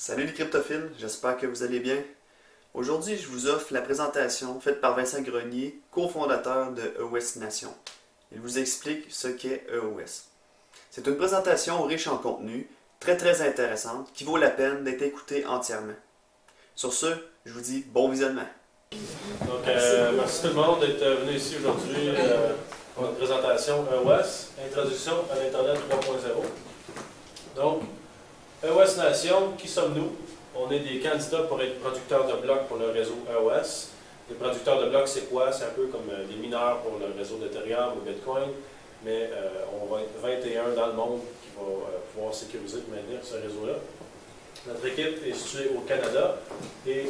Salut les cryptophiles, j'espère que vous allez bien. Aujourd'hui, je vous offre la présentation faite par Vincent Grenier, cofondateur de EOS Nation. Il vous explique ce qu'est EOS. C'est une présentation riche en contenu, très intéressante, qui vaut la peine d'être écoutée entièrement. Sur ce, je vous dis bon visionnement. Donc, merci tout le monde d'être venu ici aujourd'hui pour notre présentation EOS, Introduction à l'Internet 3.0. Donc, EOS Nation, qui sommes-nous? On est des candidats pour être producteurs de blocs pour le réseau EOS. Les producteurs de blocs, c'est quoi? C'est un peu comme des mineurs pour le réseau d'Ethereum ou Bitcoin, mais on va être 21 dans le monde qui va pouvoir sécuriser et maintenir ce réseau-là. Notre équipe est située au Canada et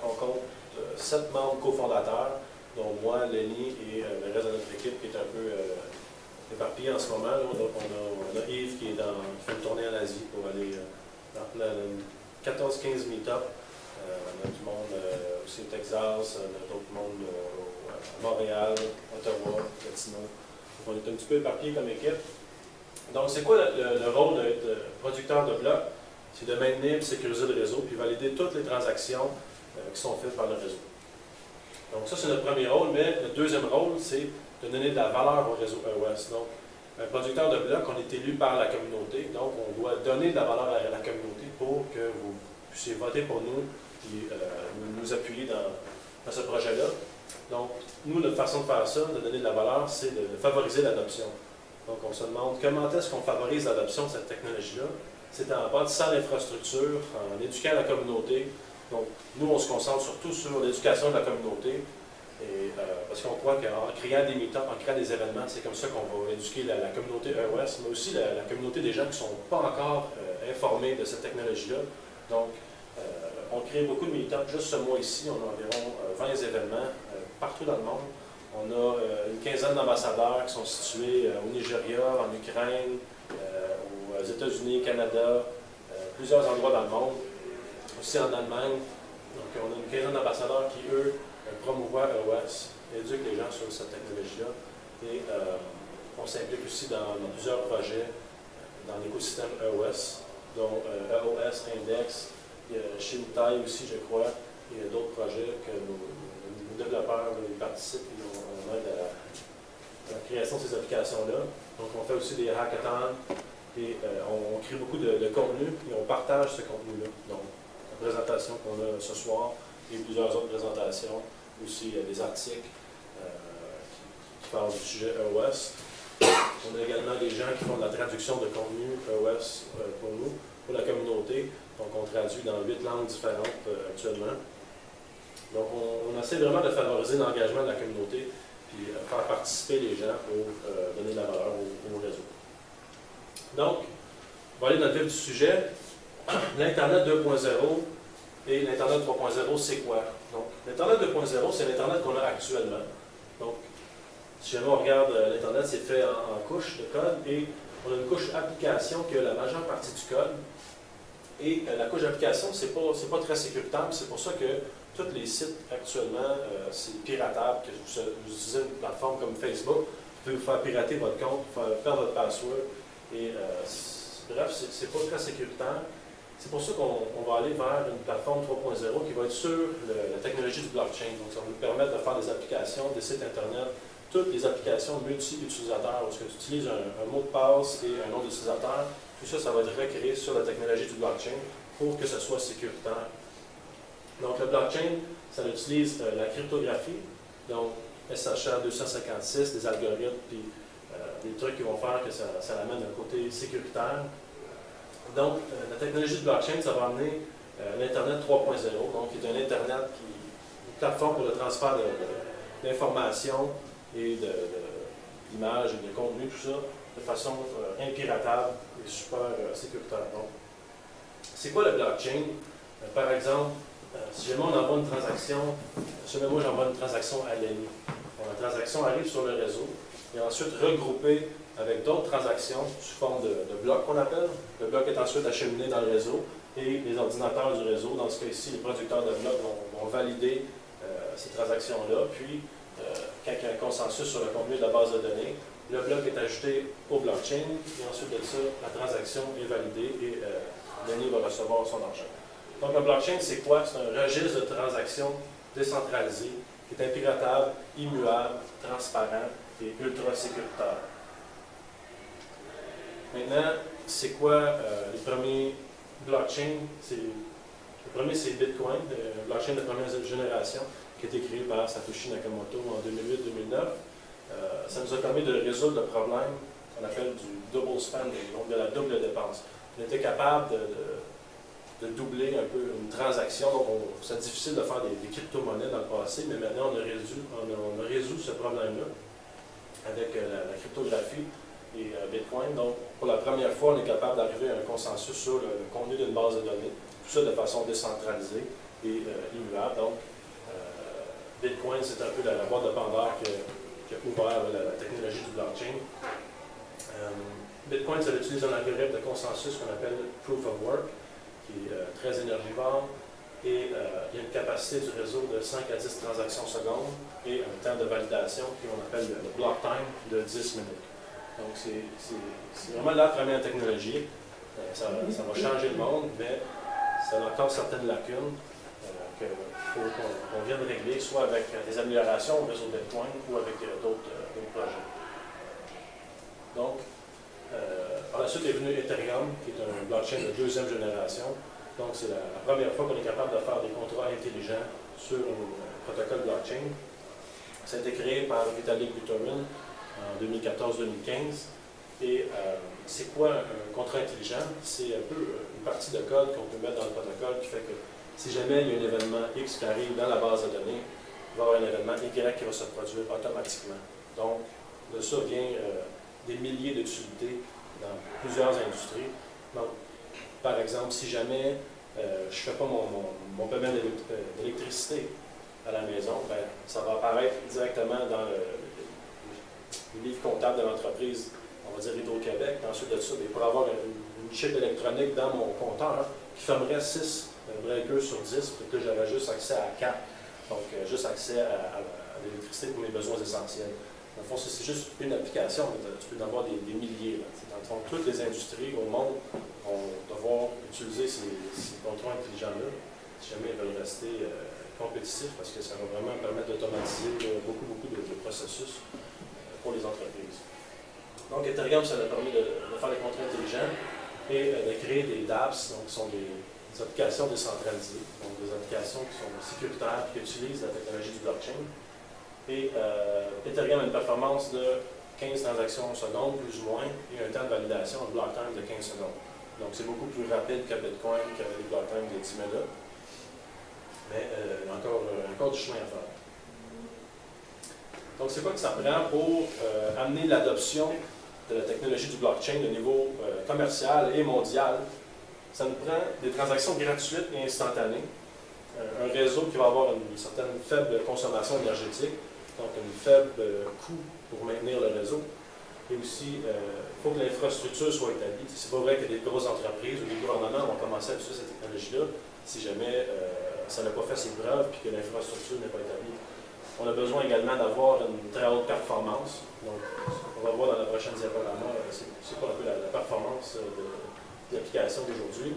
on compte 7 membres cofondateurs, dont moi, Lenny et le reste de notre équipe qui est un peu éparpillé en ce moment. Là, on a Yves qui fait une tournée en Asie pour aller dans 14-15 meet-up. On a du monde aussi au Texas, on a d'autres mondes à Montréal, Ottawa, Gatineau. Donc on est un petit peu éparpillé comme équipe. Donc c'est quoi le rôle d'être producteur de blocs? C'est de maintenir et sécuriser le réseau puis valider toutes les transactions qui sont faites par le réseau. Donc ça, c'est notre premier rôle, mais le deuxième rôle, c'est de donner de la valeur au réseau EOS. Donc, un producteur de blocs, on est élu par la communauté, donc on doit donner de la valeur à la communauté pour que vous puissiez voter pour nous et nous appuyer dans ce projet-là. Donc, nous, notre façon de faire ça, de donner de la valeur, c'est de favoriser l'adoption. Donc, on se demande comment est-ce qu'on favorise l'adoption de cette technologie-là. C'est en bâtissant l'infrastructure, en éduquant la communauté. Donc, nous, on se concentre surtout sur l'éducation de la communauté. Et, parce qu'on croit qu'en créant des meet-ups, en créant des événements, c'est comme ça qu'on va éduquer la communauté EOS, mais aussi la communauté des gens qui ne sont pas encore informés de cette technologie-là. Donc, on crée beaucoup de meet-ups. Juste ce mois-ci, on a environ 20 événements partout dans le monde. On a une quinzaine d'ambassadeurs qui sont situés au Nigeria, en Ukraine, aux États-Unis, Canada, plusieurs endroits dans le monde, aussi en Allemagne. Donc, on a une quinzaine d'ambassadeurs qui, eux, promouvoir EOS, éduquent les gens sur cette technologie-là. Et on s'implique aussi dans plusieurs projets dans l'écosystème EOS, dont EOS Index, il y a Shintai aussi, je crois, et il y a d'autres projets que nos développeurs y participent et on aide à la création de ces applications-là. Donc on fait aussi des hackathons et on crée beaucoup de contenu et on partage ce contenu-là. Donc la présentation qu'on a ce soir et plusieurs autres présentations, aussi des articles qui parlent du sujet EOS. On a également des gens qui font de la traduction de contenu EOS pour nous, pour la communauté. Donc on traduit dans 8 langues différentes actuellement. Donc on essaie vraiment de favoriser l'engagement de la communauté puis faire participer les gens pour donner de la valeur au réseau. Donc, on va aller dans le vif du sujet. L'Internet 2.0 et l'Internet 3.0, c'est quoi? Donc, l'Internet 2.0, c'est l'Internet qu'on a actuellement. Donc, si jamais on regarde l'Internet, c'est fait en couches de code et on a une couche application qui a la majeure partie du code. Et la couche d'application, c'est pas très sécuritaire, c'est pour ça que tous les sites actuellement, c'est piratable, que vous utilisez une plateforme comme Facebook, vous pouvez vous faire pirater votre compte, perdre votre password. Et bref, c'est pas très sécuritaire. C'est pour ça qu'on va aller vers une plateforme 3.0 qui va être sur la technologie du blockchain. Donc, ça va nous permettre de faire des applications, des sites Internet, toutes les applications multi-utilisateurs, où tu utilises un mot de passe et un nom d'utilisateur. Tout ça, ça va être recréé sur la technologie du blockchain pour que ce soit sécuritaire. Donc, le blockchain, ça utilise la cryptographie, donc SHA-256, des algorithmes, puis des trucs qui vont faire que ça amène un côté sécuritaire. Donc, la technologie de blockchain, ça va amener l'Internet 3.0, donc qui est un Internet une plateforme pour le transfert d'informations et d'images et de contenu, tout ça, de façon impiratable et super sécuritaire. Donc, c'est quoi le blockchain? Par exemple, si jamais on envoie une transaction, si jamais moi j'envoie une transaction à Lenny, la transaction arrive sur le réseau et ensuite regroupée avec d'autres transactions sous forme de blocs qu'on appelle. Le bloc est ensuite acheminé dans le réseau et les ordinateurs du réseau, dans ce cas-ci, les producteurs de blocs vont valider ces transactions-là. Puis, quand il y a un consensus sur le contenu de la base de données, le bloc est ajouté au blockchain et ensuite de ça, la transaction est validée et Denis va recevoir son argent. Donc, un blockchain, c'est quoi? C'est un registre de transactions décentralisé, qui est impilotable, immuable, transparent et ultra sécuritaire. Maintenant, c'est quoi les premiers blockchains? Le premier, c'est Bitcoin, le blockchain de première génération, qui a été créé par Satoshi Nakamoto en 2008-2009. Ça nous a permis de résoudre le problème qu'on appelle du double spending, donc de la double dépense. On était capable de doubler un peu une transaction. Donc, c'est difficile de faire des crypto-monnaies dans le passé, mais maintenant, on a résolu ce problème-là avec la cryptographie et Bitcoin. Donc, pour la première fois, on est capable d'arriver à un consensus sur le contenu d'une base de données, tout ça de façon décentralisée et immuable. Donc, Bitcoin, c'est un peu la boîte de Pandore qui a ouvert la technologie du blockchain. Bitcoin, ça utilise un algorithme de consensus qu'on appelle Proof of Work, qui est très énergivore, et il y a une capacité du réseau de 5 à 10 transactions secondes et un temps de validation qu'on appelle le block time de 10 minutes. Donc, c'est vraiment la première technologie. Ça va changer le monde, mais ça a encore certaines lacunes qu'il faut qu'on vienne régler, soit avec des améliorations au réseau Bitcoin ou avec d'autres projets. Donc, par la suite est venu Ethereum, qui est un blockchain de deuxième génération. Donc, c'est la première fois qu'on est capable de faire des contrats intelligents sur un protocole blockchain. Ça a été créé par Vitalik Buterin en 2014-2015. Et c'est quoi un contrat intelligent? C'est un peu une partie de code qu'on peut mettre dans le protocole qui fait que si jamais il y a un événement X qui arrive dans la base de données, il va y avoir un événement Y qui va se produire automatiquement. Donc, de ça vient des milliers d'utilités dans plusieurs industries. Donc, par exemple, si jamais je ne fais pas mon paiement d'électricité à la maison, ben, ça va apparaître directement dans le livre comptable de l'entreprise, on va dire Hydro-Québec. Ensuite de ça, il pourrait avoir une chip électronique dans mon compteur qui fermerait 6 breakers sur 10, puis que j'aurais juste accès à 4. Donc, juste accès à l'électricité pour mes besoins essentiels. Dans le fond, c'est juste une application, mais tu peux en avoir des milliers. Dans le fond, toutes les industries au monde vont devoir utiliser ces contrôles intelligents-là, si jamais ils veulent rester compétitifs, parce que ça va vraiment permettre d'automatiser beaucoup de processus pour les entreprises. Donc, Ethereum, ça a permis de faire des contrôles intelligents et de créer des dApps, donc qui sont des applications décentralisées, donc des applications qui sont sécuritaires et qui utilisent la technologie du blockchain. Et Ethereum a une performance de 15 transactions secondes, plus ou moins, et un temps de validation, un block time de 15 secondes. Donc, c'est beaucoup plus rapide que Bitcoin, qui avait des block times de 10 minutes. Mais il y a encore du chemin à faire. Donc, c'est quoi que ça prend pour amener l'adoption de la technologie du blockchain au niveau commercial et mondial? Ça nous prend des transactions gratuites et instantanées, un réseau qui va avoir une certaine faible consommation énergétique, donc un faible coût pour maintenir le réseau. Et aussi, il faut que l'infrastructure soit établie. C'est pas vrai que des grosses entreprises ou des gouvernements vont commencer à utiliser cette technologie-là si jamais ça n'a pas fait ses preuves et que l'infrastructure n'est pas établie. On a besoin également d'avoir une très haute performance. Donc, on va voir dans la prochaine diaporama, c'est quoi un peu la performance de l'application d'aujourd'hui.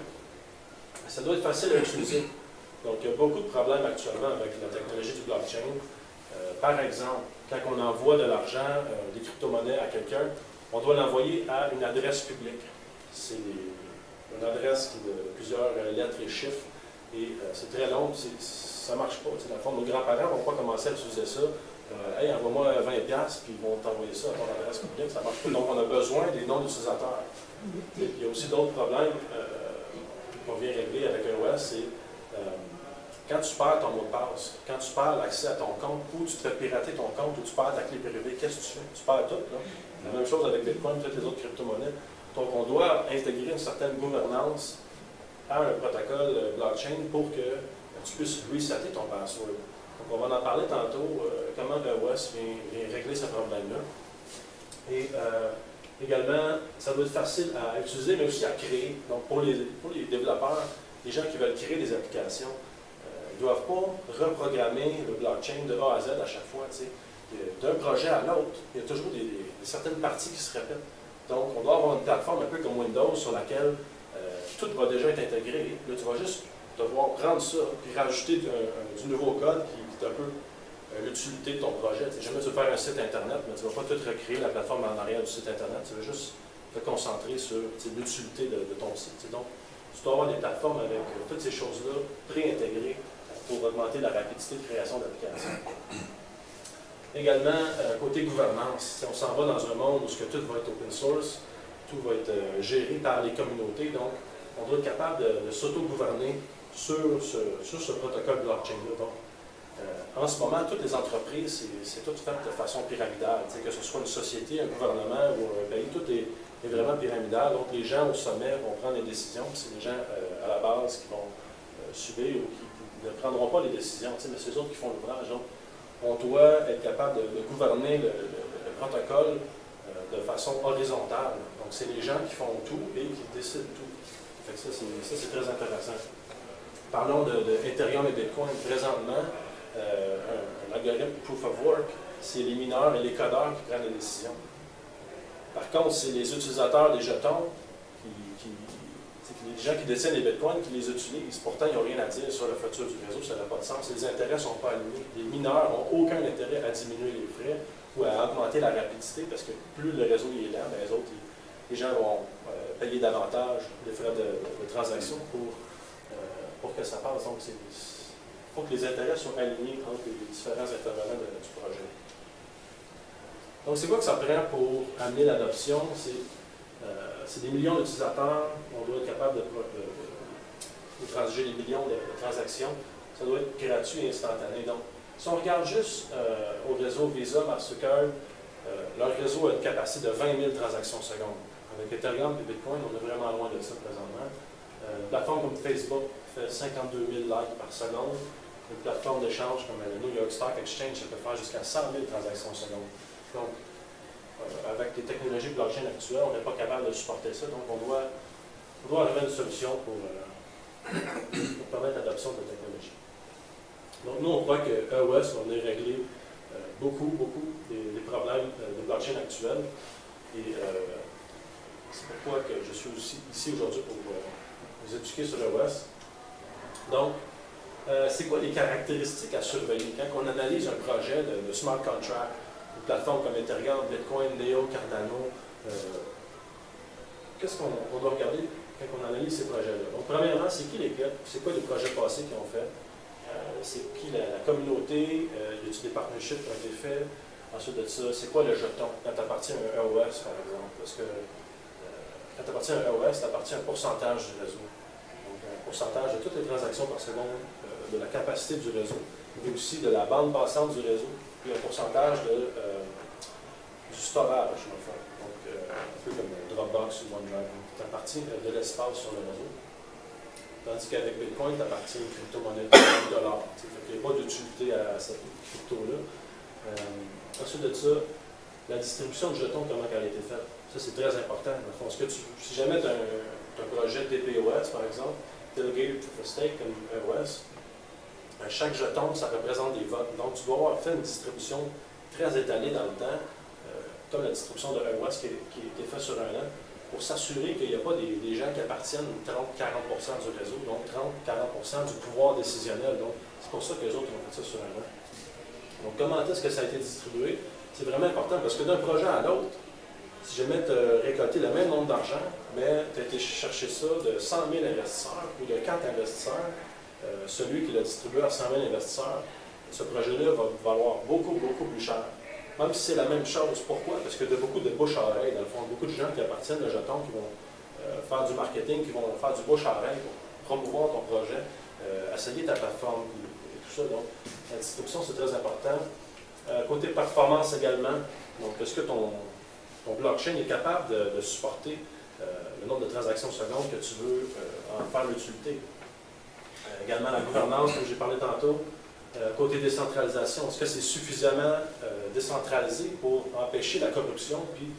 Ça doit être facile à utiliser. Donc, il y a beaucoup de problèmes actuellement avec la technologie du blockchain. Par exemple, quand on envoie de l'argent, des crypto-monnaies à quelqu'un, on doit l'envoyer à une adresse publique. C'est une adresse qui a plusieurs lettres et chiffres. Et c'est très long, ça ne marche pas. Dans le fond, nos grands-parents ne vont pas commencer à utiliser ça. Hey, envoie-moi 20$, puis ils vont t'envoyer ça à ton adresse publique. Ça ne marche pas. Donc, on a besoin des noms d'utilisateurs. Il y a aussi d'autres problèmes qu'on vient régler avec EOS. C'est quand tu perds ton mot de passe, quand tu perds l'accès à ton compte, ou tu te fais pirater ton compte, ou tu perds ta clé privée, qu'est-ce que tu fais? Tu perds tout. Là. La même chose avec Bitcoin et toutes les autres crypto-monnaies. Donc, on doit intégrer une certaine gouvernance à un protocole blockchain pour que tu puisses resetter ton password. Donc, on va en parler tantôt, comment EOS vient régler ce problème-là. Et également, ça doit être facile à utiliser, mais aussi à créer. Donc, pour les développeurs, les gens qui veulent créer des applications, ils ne doivent pas reprogrammer le blockchain de A à Z à chaque fois. D'un projet à l'autre, il y a toujours certaines parties qui se répètent. Donc, on doit avoir une plateforme un peu comme Windows sur laquelle tout va déjà être intégré. Là, tu vas juste devoir prendre ça et rajouter du nouveau code qui est un peu l'utilité de ton projet. Si jamais tu veux faire un site Internet, mais tu ne vas pas tout recréer la plateforme en arrière du site Internet, tu veux juste te concentrer sur l'utilité de ton site. Donc, tu dois avoir des plateformes avec toutes ces choses-là préintégrées pour augmenter la rapidité de création d'applications. Également, côté gouvernance, si on s'en va dans un monde où tout va être open source, tout va être géré par les communautés, donc on doit être capable de s'auto-gouverner sur ce protocole blockchain-là. Donc, en ce moment, toutes les entreprises, c'est tout fait de façon pyramidale. Que ce soit une société, un gouvernement ou un pays, tout est vraiment pyramidal. Donc, les gens au sommet vont prendre les décisions, puis c'est les gens à la base qui vont subir ou qui ne prendront pas les décisions, mais c'est eux autres qui font l'ouvrage. Donc, on doit être capable de gouverner le protocole de façon horizontale. Donc, c'est les gens qui font tout et qui décident tout. Fait que ça, c'est très intéressant. Parlons de Ethereum et Bitcoin. Présentement, un algorithme Proof of Work, c'est les mineurs et les codeurs qui prennent les décisions. Par contre, c'est les utilisateurs des jetons, les gens qui détiennent les bitcoins, qui les utilisent. Pourtant, ils n'ont rien à dire sur le futur du réseau, ça n'a pas de sens. Les intérêts ne sont pas alignés. Les mineurs n'ont aucun intérêt à diminuer les frais ou à augmenter la rapidité, parce que plus le réseau est lent, les gens vont payer davantage les frais de transaction pour que ça passe. Donc, il faut que les intérêts soient alignés entre les différents intervenants du projet. Donc, c'est quoi que ça prend pour amener l'adoption? C'est des millions d'utilisateurs. On doit être capable de transiger des millions de transactions. Ça doit être gratuit et instantané. Donc, si on regarde juste au réseau Visa, Mastercard, leur réseau a une capacité de 20 000 transactions secondes. Avec Ethereum et Bitcoin, on est vraiment loin de ça présentement. Une plateforme comme Facebook fait 52 000 likes par seconde. Une plateforme d'échange comme le New York Stock Exchange, ça peut faire jusqu'à 100 000 transactions secondes. Donc, avec les technologies blockchain actuelles, on n'est pas capable de supporter ça. Donc, on doit arriver à une solution pour permettre l'adoption de la technologie. Donc, nous, on croit que EOS va venir régler beaucoup des problèmes de blockchain actuels. Et c'est pourquoi que je suis aussi ici aujourd'hui pour vous éduquer sur EOS. Donc, c'est quoi les caractéristiques à surveiller? Quand on analyse un projet de smart contract, une plateforme comme Ethereum, Bitcoin, Leo, Cardano, qu'est-ce qu'on doit regarder quand on analyse ces projets-là? Donc, premièrement, c'est qui les gars? C'est quoi les projets passés qu'ils ont fait? C'est qui la communauté? Y a-t-il des partnerships qui ont été faits? Ensuite de ça, c'est quoi le jeton? Quand tu appartiens à un EOS, par exemple? Parce que quand tu appartiens à un EOS, tu appartiens à un pourcentage du réseau. Donc, un pourcentage de toutes les transactions par seconde, de la capacité du réseau, mais aussi de la bande passante du réseau, puis un pourcentage du storage, dans le fond. Donc, un peu comme Dropbox ou OneDrive. Tu appartiens de l'espace sur le réseau. Tandis qu'avec Bitcoin, tu appartiens à une crypto-monnaie de $. Il n'y a pas d'utilité à cette crypto-là. Ensuite de ça, la distribution de jetons, comment elle a été faite. Ça, c'est très important. Dans le fond, si jamais tu as un projet DPoS, par exemple, Delegated Proof of Stake comme EOS, chaque jeton, ça représente des votes. Donc, tu dois avoir fait une distribution très étalée dans le temps, comme la distribution de EOS qui a été faite sur un an, pour s'assurer qu'il n'y a pas des gens qui appartiennent 30-40% du réseau, donc 30-40% du pouvoir décisionnel. Donc, c'est pour ça que les autres ont fait ça sur un an. Donc, comment est-ce que ça a été distribué? C'est vraiment important parce que d'un projet à l'autre, si jamais tu as récolté le même nombre d'argent, mais tu as été chercher ça de 100 000 investisseurs ou de 4 investisseurs, celui qui l'a distribué à 100 000 investisseurs, ce projet-là va valoir beaucoup plus cher. Même si c'est la même chose. Pourquoi? Parce que y a beaucoup de bouche à oreille, dans le fond, beaucoup de gens qui appartiennent au jeton, qui vont faire du marketing, qui vont faire du bouche à oreille pour promouvoir ton projet, essayer ta plateforme et tout ça. Donc, la distribution, c'est très important. Côté performance également, donc est-ce que ton blockchain est capable de supporter le nombre de transactions secondes que tu veux en faire l'utilité? Également la gouvernance, comme j'ai parlé tantôt. Côté décentralisation, est-ce que c'est suffisamment décentralisé pour empêcher la corruption puis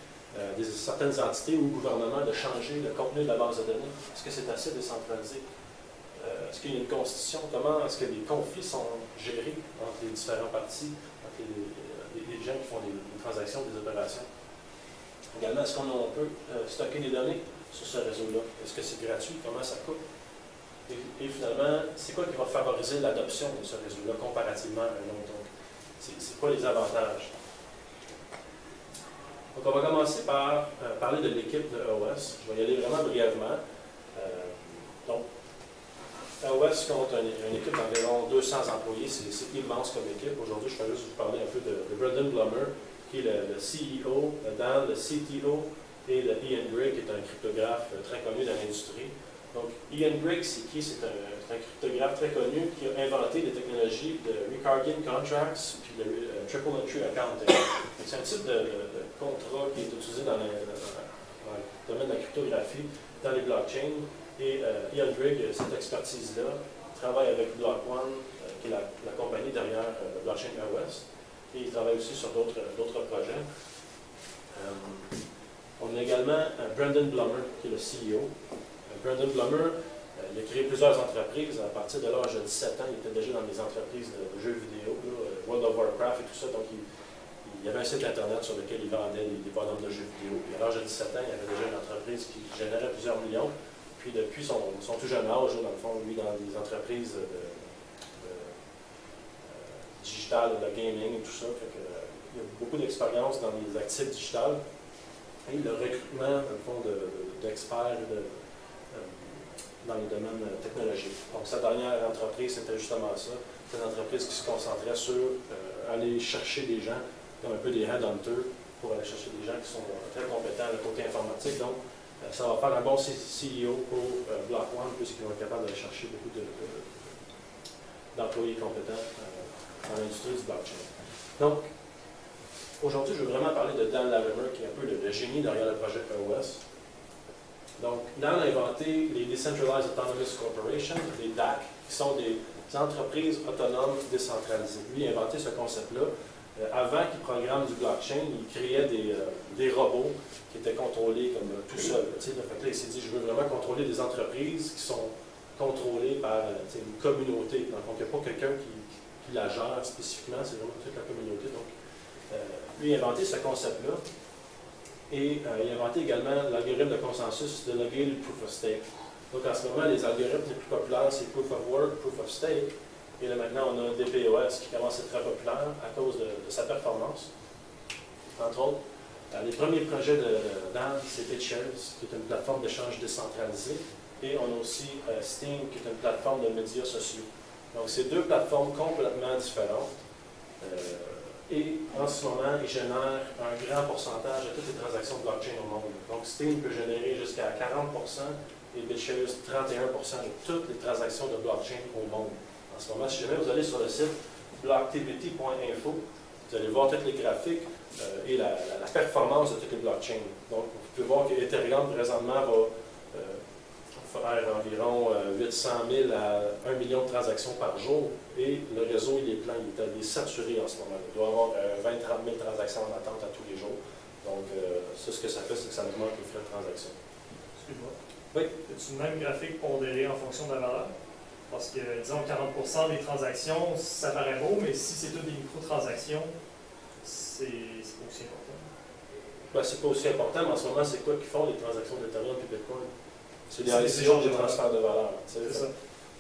certaines entités ou gouvernements de changer le contenu de la base de données? Est-ce que c'est assez décentralisé? Est-ce qu'il y a une constitution? Comment est-ce que les conflits sont gérés entre les différents partis, entre les gens qui font des transactions, des opérations? Également, est-ce qu'on peut stocker des données? sur ce réseau-là? Est-ce que c'est gratuit? Comment ça coûte? Et finalement, c'est quoi qui va favoriser l'adoption de ce réseau-là comparativement à un autre? Donc, c'est quoi les avantages? Donc, on va commencer par parler de l'équipe de EOS. Je vais y aller vraiment brièvement. Donc, EOS compte une équipe d'environ 200 employés. C'est immense comme équipe. Aujourd'hui, je vais juste vous parler un peu de Brendan Blummer, qui est le CEO, Dan, le CTO, et de Ian Grigg, qui est un cryptographe très connu dans l'industrie. Donc, Ian Grigg, c'est qui? C'est un cryptographe très connu qui a inventé les technologies de Ricardian Contracts puis de Triple Entry Accounting. C'est un type de contrat qui est utilisé dans le domaine de la cryptographie, dans les blockchains. Et Ian Grigg, cette expertise-là, travaille avec Block One, qui est la compagnie derrière blockchain EOS. Et il travaille aussi sur d'autres projets. On a également Brendan Blummer, qui est le CEO. Brendan Blummer, il a créé plusieurs entreprises. À partir de l'âge de 17 ans, il était déjà dans des entreprises de jeux vidéo, World of Warcraft et tout ça. Donc, il y avait un site internet sur lequel il vendait des bonhommes de jeux vidéo. Puis à l'âge de 17 ans, il y avait déjà une entreprise qui générait plusieurs millions. Puis depuis son tout jeune âge, dans le fond, lui, dans des entreprises digitales, de gaming et tout ça. Fait que, il a beaucoup d'expérience dans les actifs digitales. Et le recrutement, dans le fond, d'experts dans les domaines technologiques. Donc, sa dernière entreprise, c'était justement ça. C'était une entreprise qui se concentrait sur aller chercher des gens, comme un peu des headhunters, pour aller chercher des gens qui sont très compétents le côté informatique. Donc, ça va faire un bon CEO pour Block One, puisqu'ils vont être capables d'aller chercher beaucoup d'employés compétents dans l'industrie du blockchain. Donc, aujourd'hui, je veux vraiment parler de Dan Larimer, qui est un peu le génie derrière le projet EOS. Donc, Dan a inventé les Decentralized Autonomous Corporations, les DAC, qui sont des entreprises autonomes décentralisées. Lui, il a inventé ce concept-là. Avant qu'il programme du blockchain, il créait des robots qui étaient contrôlés comme tout seul. Donc là, il s'est dit, je veux vraiment contrôler des entreprises qui sont contrôlées par une communauté. Donc, il n'y a pas quelqu'un qui la gère spécifiquement, c'est vraiment toute la communauté. Donc, lui, il a inventé ce concept-là. Et il a inventé également l'algorithme de consensus de Navigated Proof of Stake. Donc en ce moment, les algorithmes les plus populaires, c'est Proof of Work, Proof of Stake. Et là maintenant, on a DPoS qui commence à être très populaire à cause de sa performance. Entre autres, les premiers projets de Dan, c'est BitShares, qui est une plateforme d'échange décentralisée. Et on a aussi Steam, qui est une plateforme de médias sociaux. Donc c'est deux plateformes complètement différentes. Et en ce moment, il génère un grand pourcentage de toutes les transactions de blockchain au monde. Donc, Steam peut générer jusqu'à 40% et BitShares 31% de toutes les transactions de blockchain au monde. En ce moment, si jamais vous allez sur le site blocktivity.info, vous allez voir tous les graphiques et la performance de toutes les blockchains. Donc, vous pouvez voir que Ethereum, présentement, va faire environ 800 000 à 1 million de transactions par jour et le réseau il est plein, il est saturé en ce moment. Il doit y avoir 20-30 000 transactions en attente à tous les jours. Donc, ça, ce que ça fait, c'est que ça augmente les frais de transaction. Excuse-moi. Oui. As-tu le même graphique pondéré en fonction de la valeur? Parce que, disons, 40% des transactions, ça paraît beau, mais si c'est toutes des microtransactions, c'est pas aussi important. Ben, c'est pas aussi important, mais en ce moment, c'est quoi qui font les transactions d'Ethereum et Bitcoin? C'est des échanges ICO, des transferts de valeur. C'est ça.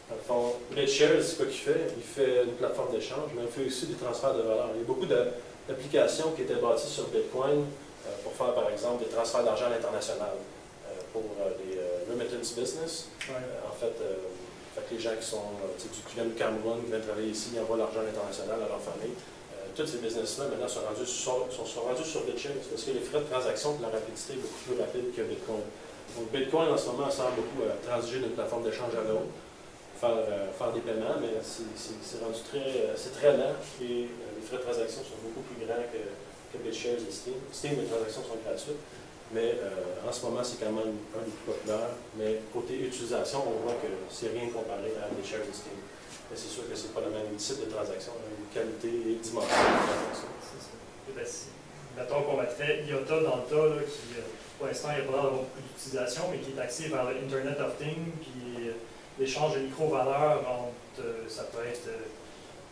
Dans le fond, BitShares, c'est quoi qu'il fait? Il fait une plateforme d'échange, mais il fait aussi des transferts de valeur. Il y a beaucoup d'applications qui étaient bâties sur Bitcoin pour faire, par exemple, des transferts d'argent à l'international pour des remittance business. Ouais. En fait, les gens qui viennent du Cameroun, qui viennent travailler ici, ils envoient l'argent à l'international à leur famille. Tous ces business-là, maintenant, sont rendus sur BitShares parce que les frais de transaction et la rapidité est beaucoup plus rapide que Bitcoin. Donc, Bitcoin, en ce moment, sert beaucoup à transiger d'une plateforme d'échange à l'autre, faire des paiements, mais c'est rendu très lent et les frais de transaction sont beaucoup plus grands que BitShares et Steam. Steam, les transactions sont gratuites, mais en ce moment, c'est quand même un des plus populaires. Mais côté utilisation, on voit que c'est rien comparé à BitShares et Steam. Mais c'est sûr que ce n'est pas le même type de transaction, la même qualité et dimension de transaction. C'est ça. Ben, mettons qu'on mettrait IOTA dans le tas, là, qui, pour l'instant, il n'y a pas l'air d'avoir beaucoup d'utilisation, mais qui est axé vers le Internet of Things, puis l'échange de micro-valeurs entre, ça peut être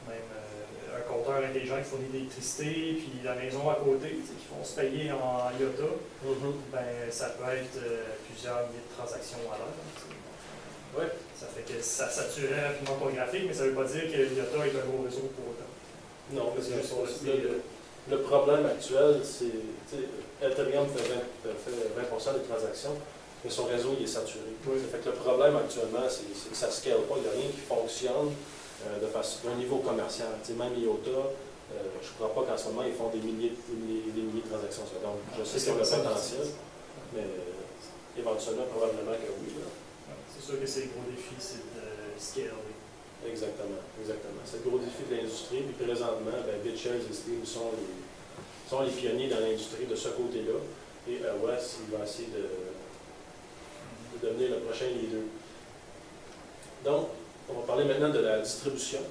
même un compteur intelligent qui fournit de l'électricité, puis la maison à côté, qui vont se payer en IOTA, ben, ça peut être plusieurs milliers de transactions à l'heure. Oui. Ça fait que ça saturerait rapidement ton graphique, mais ça ne veut pas dire que l'IOTA est un gros réseau pour autant. Non, parce que le problème actuel, c'est Ethereum fait 20% des transactions, mais son réseau il est saturé. Oui. Ça fait que le problème actuellement, c'est que ça ne scale pas. Il n'y a rien qui fonctionne d'un niveau commercial. Même IOTA, je ne crois pas qu'en ce moment, ils font des milliers de transactions secondes. Je sais qu'il y a le potentiel, mais éventuellement, probablement que oui. C'est sûr que c'est le gros défi, c'est de scaler. Exactement. C'est le gros défi de l'industrie. Puis présentement, BitShares et Steem sont les pionniers dans l'industrie de ce côté-là. Et EOS, il va essayer de devenir le prochain leader. Donc, on va parler maintenant de la distribution.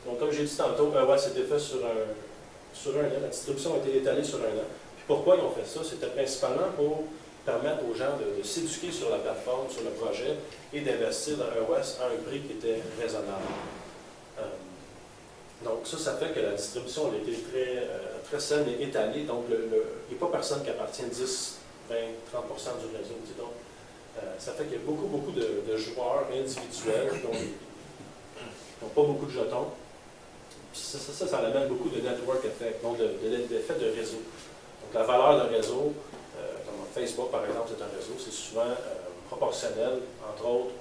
Donc, comme j'ai dit tantôt, EOS a été fait sur un an. La distribution a été étalée sur un an. Puis pourquoi ils ont fait ça? C'était principalement pour permettre aux gens de s'éduquer sur la plateforme, sur le projet, et d'investir dans EOS à un prix qui était raisonnable. Donc ça fait que la distribution a été très saine et étalée. Donc il n'y a pas personne qui appartient 10, 20, 30% du réseau. Donc, ça fait qu'il y a beaucoup de joueurs individuels qui n'ont pas beaucoup de jetons. Puis ça amène beaucoup de network effect, donc d'effet de réseau. Donc la valeur d'un réseau, comme Facebook par exemple, c'est un réseau, c'est souvent proportionnel, entre autres,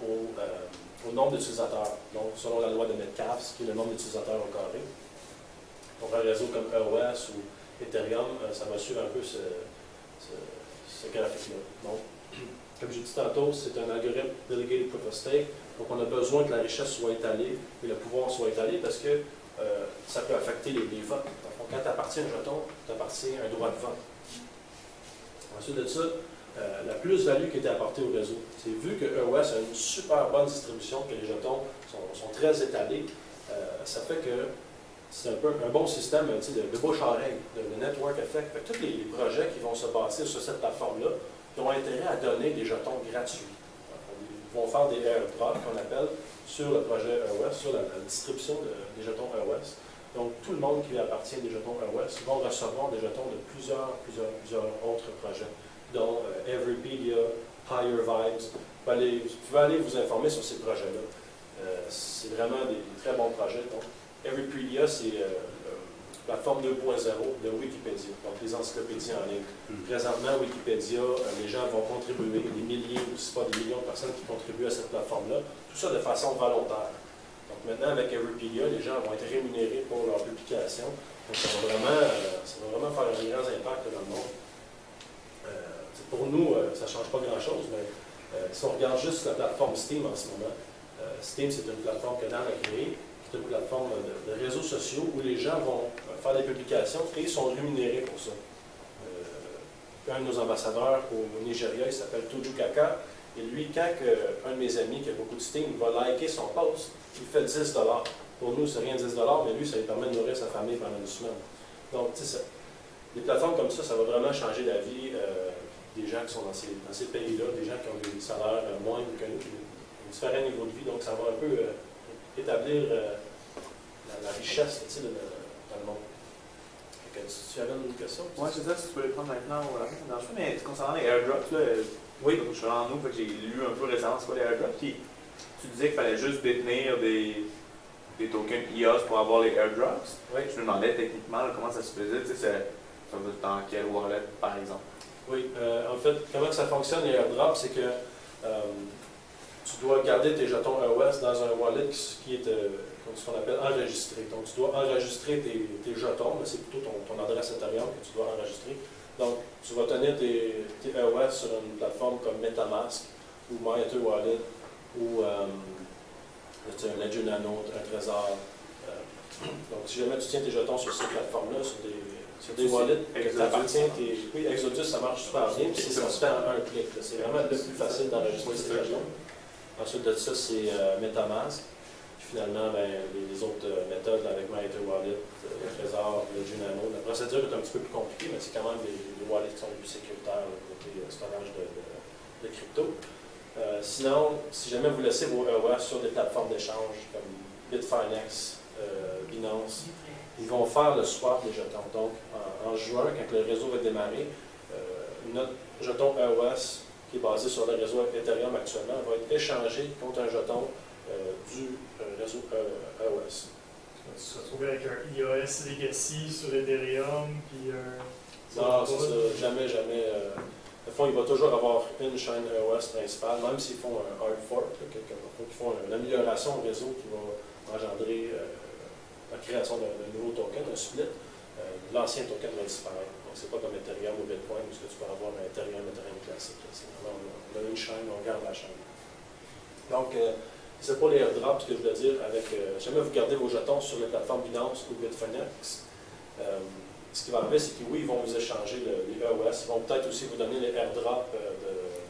au nombre d'utilisateurs. Donc, selon la loi de Metcalfe, qui est le nombre d'utilisateurs au carré. Donc, un réseau comme EOS ou Ethereum, ça va suivre un peu ce graphique-là. Donc, comme j'ai dit tantôt, c'est un algorithme Delegated Proof of Stake. Donc, on a besoin que la richesse soit étalée et le pouvoir soit étalé parce que ça peut affecter les votes. Donc, quand tu appartiens à un jeton, tu appartiens à un droit de vote. Ensuite de ça, la plus-value qui était apportée au réseau. C'est vu que EOS a une super bonne distribution, que les jetons sont très étalés, ça fait que c'est un peu un bon système de bouche-oreille, de network effect. Fait que tous les projets qui vont se bâtir sur cette plateforme-là, ils ont intérêt à donner des jetons gratuits. Ils vont faire des airdrops qu'on appelle sur le projet EOS, sur la distribution des jetons EOS. Donc, tout le monde qui appartient des jetons EOS vont recevoir des jetons de plusieurs autres projets, dont Everypedia, Higher Vibes. Vous pouvez aller vous informer sur ces projets-là. C'est vraiment des très bons projets. Donc, Everypedia, c'est la plateforme 2.0 de Wikipédia, donc les encyclopédies en ligne. Présentement, Wikipédia, les gens vont contribuer, des milliers ou si pas des millions de personnes qui contribuent à cette plateforme-là, tout ça de façon volontaire. Donc maintenant, avec Everypedia, les gens vont être rémunérés pour leur publication. Donc ça va vraiment faire un grand impact dans le monde. Pour nous, ça ne change pas grand-chose, mais si on regarde juste la plateforme Steem en ce moment, Steem, c'est une plateforme que Dan a créée. C'est une plateforme de réseaux sociaux où les gens vont faire des publications et ils sont rémunérés pour ça. Un de nos ambassadeurs au Nigeria, il s'appelle Toju Kaka, et lui, quand un de mes amis qui a beaucoup de Steem va liker son post, il fait 10 $. Pour nous, c'est rien 10 $, mais lui, ça lui permet de nourrir sa famille pendant une semaine. Donc, tu sais, des plateformes comme ça va vraiment changer la vie des gens qui sont dans ces pays-là, des gens qui ont des salaires moindres que nous, qui ont un différent niveau de vie. Donc, ça va un peu établir la richesse dans le monde. Tu avais une question? Oui, c'est ça, si tu peux les prendre maintenant ou la fin. Mais concernant les airdrops, là, oui. Je suis en nous, j'ai lu un peu récemment c'est quoi les airdrops. Puis tu disais qu'il fallait juste détenir des tokens EOS pour avoir les airdrops. Oui. Je me demandais techniquement là, comment ça se faisait, tu sais, ça va dans quel wallet par exemple. Oui, en fait, comment ça fonctionne les airdrops, c'est que tu dois garder tes jetons EOS dans un wallet qui est ce qu'on appelle enregistré. Donc, tu dois enregistrer tes jetons, mais c'est plutôt ton adresse Ethereum que tu dois enregistrer. Donc, tu vas tenir tes EOS sur une plateforme comme MetaMask ou MyEtherWallet ou un Ledger Nano, un Trésor. Donc, si jamais tu tiens tes jetons sur ces plateformes-là, sur des wallets que t'appartiens, oui, Exodus, ça marche super bien, puis ça se fait en un clic. C'est vraiment le plus facile d'enregistrer ces jetons. Ensuite de ça, c'est MetaMask. Puis finalement, les autres méthodes avec MyEtherWallet, le Trésor, le Ledger Nano. La procédure est un petit peu plus compliquée, mais c'est quand même des wallets qui sont les plus sécuritaires côté storage de crypto. Sinon, si jamais vous laissez vos EOS sur des plateformes d'échange comme Bitfinex, Binance, ils vont faire le swap des jetons. Donc, en juin, quand le réseau va démarrer, notre jeton EOS, qui est basé sur le réseau Ethereum actuellement, va être échangé contre un jeton du réseau EOS. Tu te retrouves avec un EOS Legacy sur Ethereum, puis un... Non, c'est ça. Jamais, jamais. Au fond, il va toujours avoir une chaîne EOS principale, même s'ils font un hard fork, qu'ils font une amélioration au réseau qui va engendrer la création d'un nouveau token, un split. L'ancien token va disparaître. Donc, c'est pas comme Ethereum ou Bitcoin, où tu peux avoir un Ethereum classique. On a une chaîne, on garde la chaîne. Donc, c'est pour les airdrops, ce que je voulais dire, avec, jamais vous gardez vos jetons sur les plateformes Binance ou Bitfinex. Ce qui va arriver, c'est que oui, ils vont vous échanger les EOS, ils vont peut-être aussi vous donner les airdrops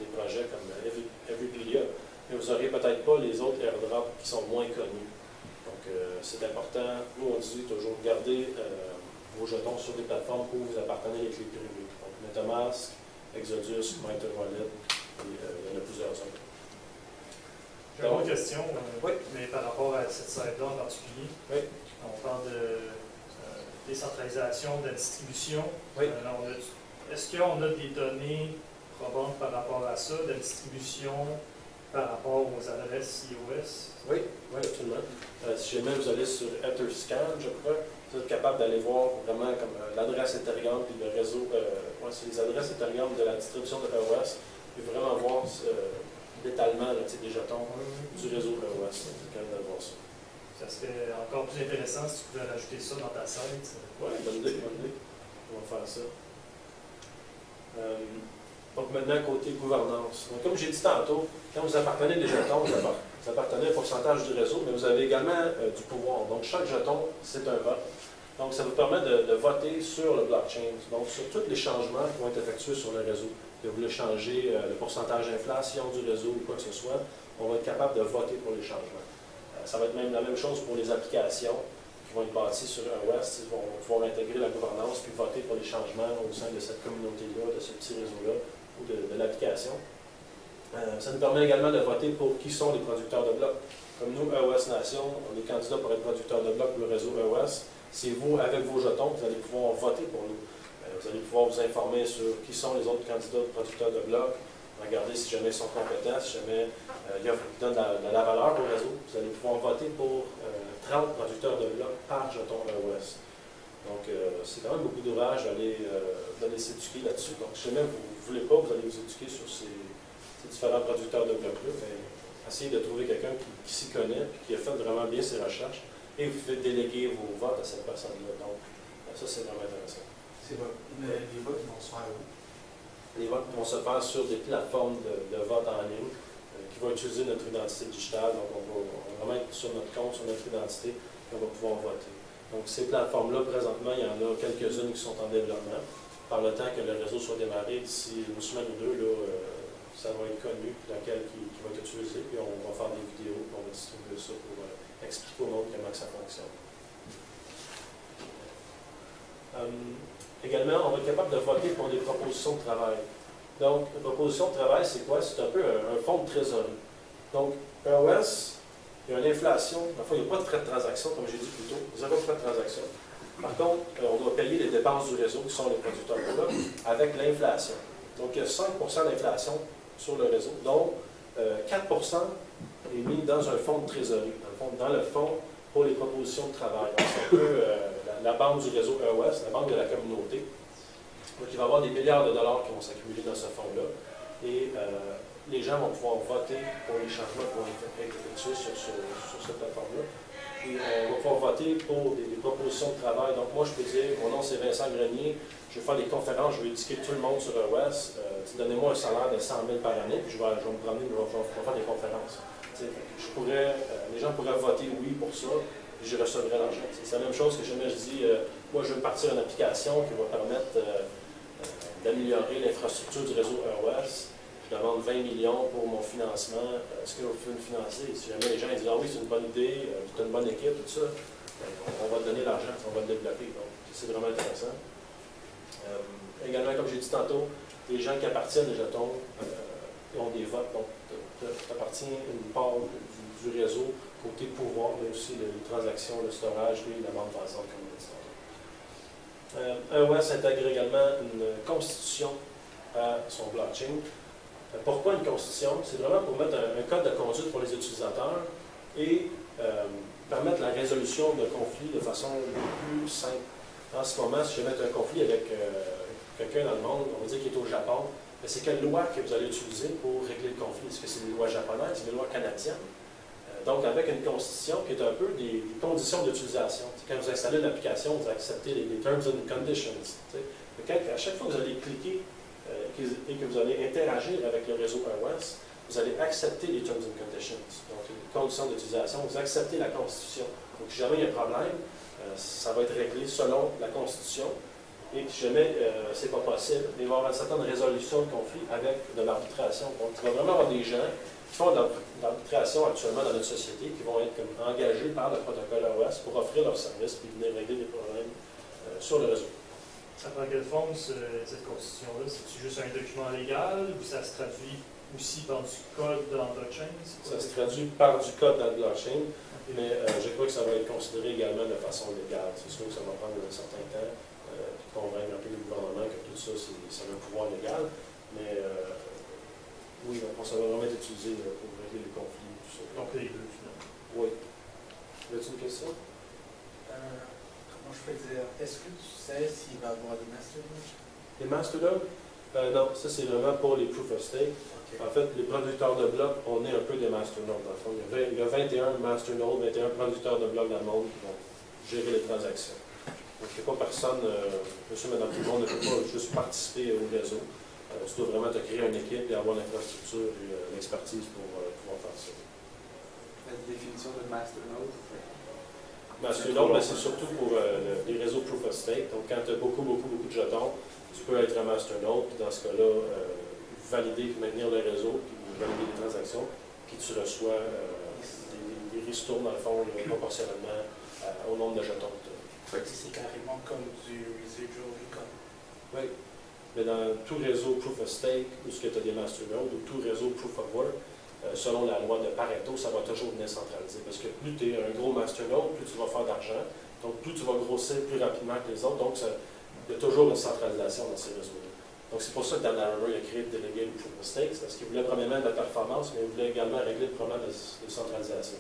des projets comme Everypedia, mais vous n'aurez peut-être pas les autres airdrops qui sont moins connus. Donc, c'est important. Nous, on dit toujours, gardez vos jetons sur des plateformes où vous appartenez les clés privées. Donc, MetaMask, Exodus, MasterWallet, et il y en a plusieurs autres. J'ai une autre question, oui. Mais par rapport à cette slide-là en particulier. Oui. On parle de décentralisation, de la distribution. Oui. Est-ce qu'on a des données probantes par rapport à ça, de la distribution par rapport aux adresses iOS? Oui, oui, absolument. Si jamais vous allez sur Etherscan, je crois, vous êtes capable d'aller voir vraiment comme l'adresse Ethereum et le réseau, c'est les adresses Ethereum de la distribution de EOS, et vraiment voir l'étalement des jetons du réseau EOS. Vous êtes capable de voir ça. Ça serait encore plus intéressant si tu pouvais rajouter ça dans ta site. Oui, bonne idée, bonne idée. On va faire ça. Donc maintenant, côté gouvernance. Donc, comme j'ai dit tantôt, quand vous appartenez des jetons, vous appartenez à un pourcentage du réseau, mais vous avez également du pouvoir. Donc chaque jeton, c'est un vote. Donc ça vous permet de voter sur le blockchain, donc sur tous les changements qui vont être effectués sur le réseau. Que vous voulez changer le pourcentage d'inflation du réseau ou quoi que ce soit, on va être capable de voter pour les changements. Ça va être même la même chose pour les applications qui vont être bâties sur EOS. Ils vont pouvoir intégrer la gouvernance puis voter pour les changements au sein de cette communauté-là, de ce petit réseau-là ou de l'application. Ça nous permet également de voter pour qui sont les producteurs de blocs. Comme nous, EOS Nation, on est candidats pour être producteurs de blocs pour le réseau EOS. C'est vous, avec vos jetons, vous allez pouvoir voter pour nous. Vous allez pouvoir vous informer sur qui sont les autres candidats producteurs de blocs. Regardez si jamais ils sont compétents, si jamais ils donnent de la valeur au réseau. Vous allez pouvoir voter pour 30 producteurs de blocs par jeton EOS. Donc, c'est quand même beaucoup d'ouvrage d'aller s'éduquer là-dessus. Donc, si jamais vous ne voulez pas, vous allez vous éduquer sur ces différents producteurs de blocs-là. Essayez de trouver quelqu'un qui s'y connaît et qui a fait vraiment bien ses recherches. Et vous pouvez déléguer vos votes à cette personne-là. Donc, ça, c'est vraiment intéressant. Les votes vont se faire où? Les votes vont se faire sur des plateformes de vote en ligne qui vont utiliser notre identité digitale. Donc, on va mettre sur notre compte, sur notre identité, et on va pouvoir voter. Donc, ces plateformes-là, présentement, il y en a quelques-unes qui sont en développement. Par le temps que le réseau soit démarré, d'ici une semaine ou deux, là, ça va être connu, laquelle qui va être utilisée, puis on va faire des vidéos, puis on va distribuer ça pour expliquer au monde comment ça fonctionne. Également, on va être capable de voter pour des propositions de travail. Donc, une proposition de travail, c'est quoi? C'est un peu un fonds de trésorerie. Donc, EOS, il y a une inflation. Enfin, il n'y a pas de frais de transaction, comme j'ai dit plus tôt. Zéro frais de transaction. Par contre, on doit payer les dépenses du réseau, qui sont les producteurs de blocs, avec l'inflation. Donc, il y a 5 d'inflation sur le réseau. Donc, 4 est mis dans un fonds de trésorerie, dans le fonds pour les propositions de travail. C'est un peu la banque du réseau EOS, la banque de la communauté. Donc, il va y avoir des milliards de dollars qui vont s'accumuler dans ce fonds-là. Et les gens vont pouvoir voter pour les changements qui vont être effectués sur cette plateforme-là. Et on va pouvoir voter pour des propositions de travail. Donc, moi, je peux dire, mon nom, c'est Vincent Grenier, je vais faire des conférences, je vais éduquer tout le monde sur EOS. Donnez-moi un salaire de 100 000 par année, puis je vais me promener, je vais faire des conférences. Les gens pourraient voter oui pour ça, et je recevrai l'argent. C'est la même chose que jamais je dis, moi je veux partir une application qui va permettre d'améliorer l'infrastructure du réseau EOS. Je demande 20 millions pour mon financement. Est-ce que vous pouvez me financer? Si jamais les gens disent ah oui, c'est une bonne idée, tu as une bonne équipe, tout ça, on va te donner l'argent, on va le développer. Donc, c'est vraiment intéressant. Également, comme j'ai dit tantôt, les gens qui appartiennent aux jetons ont des votes. Donc, tu appartiens une part du réseau côté pouvoir, aussi les transactions, le storage et la bande passante, comme on dit tantôt. EOS intègre également une constitution à son blockchain. Pourquoi une constitution? C'est vraiment pour mettre un code de conduite pour les utilisateurs et permettre la résolution de conflits de façon plus simple. En ce moment, si je vais mettre un conflit avec quelqu'un dans le monde, on va dire qu'il est au Japon, mais c'est quelle loi que vous allez utiliser pour régler le conflit? Est-ce que c'est des lois japonaises, des lois canadiennes? Donc, avec une constitution qui est un peu des conditions d'utilisation. Quand vous installez une application, vous acceptez les terms and conditions. À chaque fois que vous allez cliquer et que vous allez interagir avec le réseau EOS, vous allez accepter les terms and conditions, donc les conditions d'utilisation, vous acceptez la Constitution. Donc, si jamais il y a un problème, ça va être réglé selon la Constitution. Et si jamais ce n'est pas possible, il va y avoir une certaine résolution de conflit avec de l'arbitration. Donc, il va vraiment avoir des gens qui font de l'arbitration actuellement dans notre société, qui vont être comme engagés par le protocole EOS pour offrir leurs services et venir régler des problèmes sur le réseau. Ça prend quelle forme, cette constitution-là? C'est-tu juste un document légal ou ça se traduit aussi par du code dans le blockchain? Ça se traduit par du code dans le blockchain, mais je crois que ça va être considéré également de façon légale. C'est sûr que ça va prendre un certain temps de convaincre un peu le gouvernement que tout ça, ça a un pouvoir légal, mais oui, ça va vraiment être utilisé pour régler les conflits, tout ça. Donc les deux, finalement. Oui. As-tu une question? Comment je peux dire? Est-ce que tu sais s'il va y avoir des masternodes? Les masternodes? Non, ça c'est vraiment pour les proof of stake. Okay. En fait, les producteurs de blocs, on est un peu des masternodes dans le fond. Il y a 21 masternodes, 21 producteurs de blocs dans le monde qui vont gérer les transactions. Donc, il n'y a pas personne, monsieur, madame, tout le monde ne peut pas juste participer au réseau. Tu dois vraiment te créer une équipe et avoir l'infrastructure et l'expertise pour pouvoir faire ça. La définition de masternode? Masternode, c'est surtout pour les réseaux proof of stake. Donc, quand tu as beaucoup de jetons, tu peux être un masternode, puis dans ce cas-là, valider, maintenir le réseau, puis valider les transactions, puis tu reçois des ristournes, dans le fond, proportionnellement au nombre de jetons que tu as. C'est carrément comme du residual income. Oui. Mais dans tout réseau proof of stake, où tu as des masternodes, ou tout réseau proof of work, selon la loi de Pareto, ça va toujours venir centraliser. Parce que plus tu es un gros masternode, plus tu vas faire d'argent. Donc, plus tu vas grossir plus rapidement que les autres. Donc, il y a toujours une centralisation dans ces réseaux-là. Donc, c'est pour ça que Dan Larimer a créé le Delegated Proof of Stake, parce qu'il voulait premièrement de la performance, mais il voulait également régler le problème de centralisation.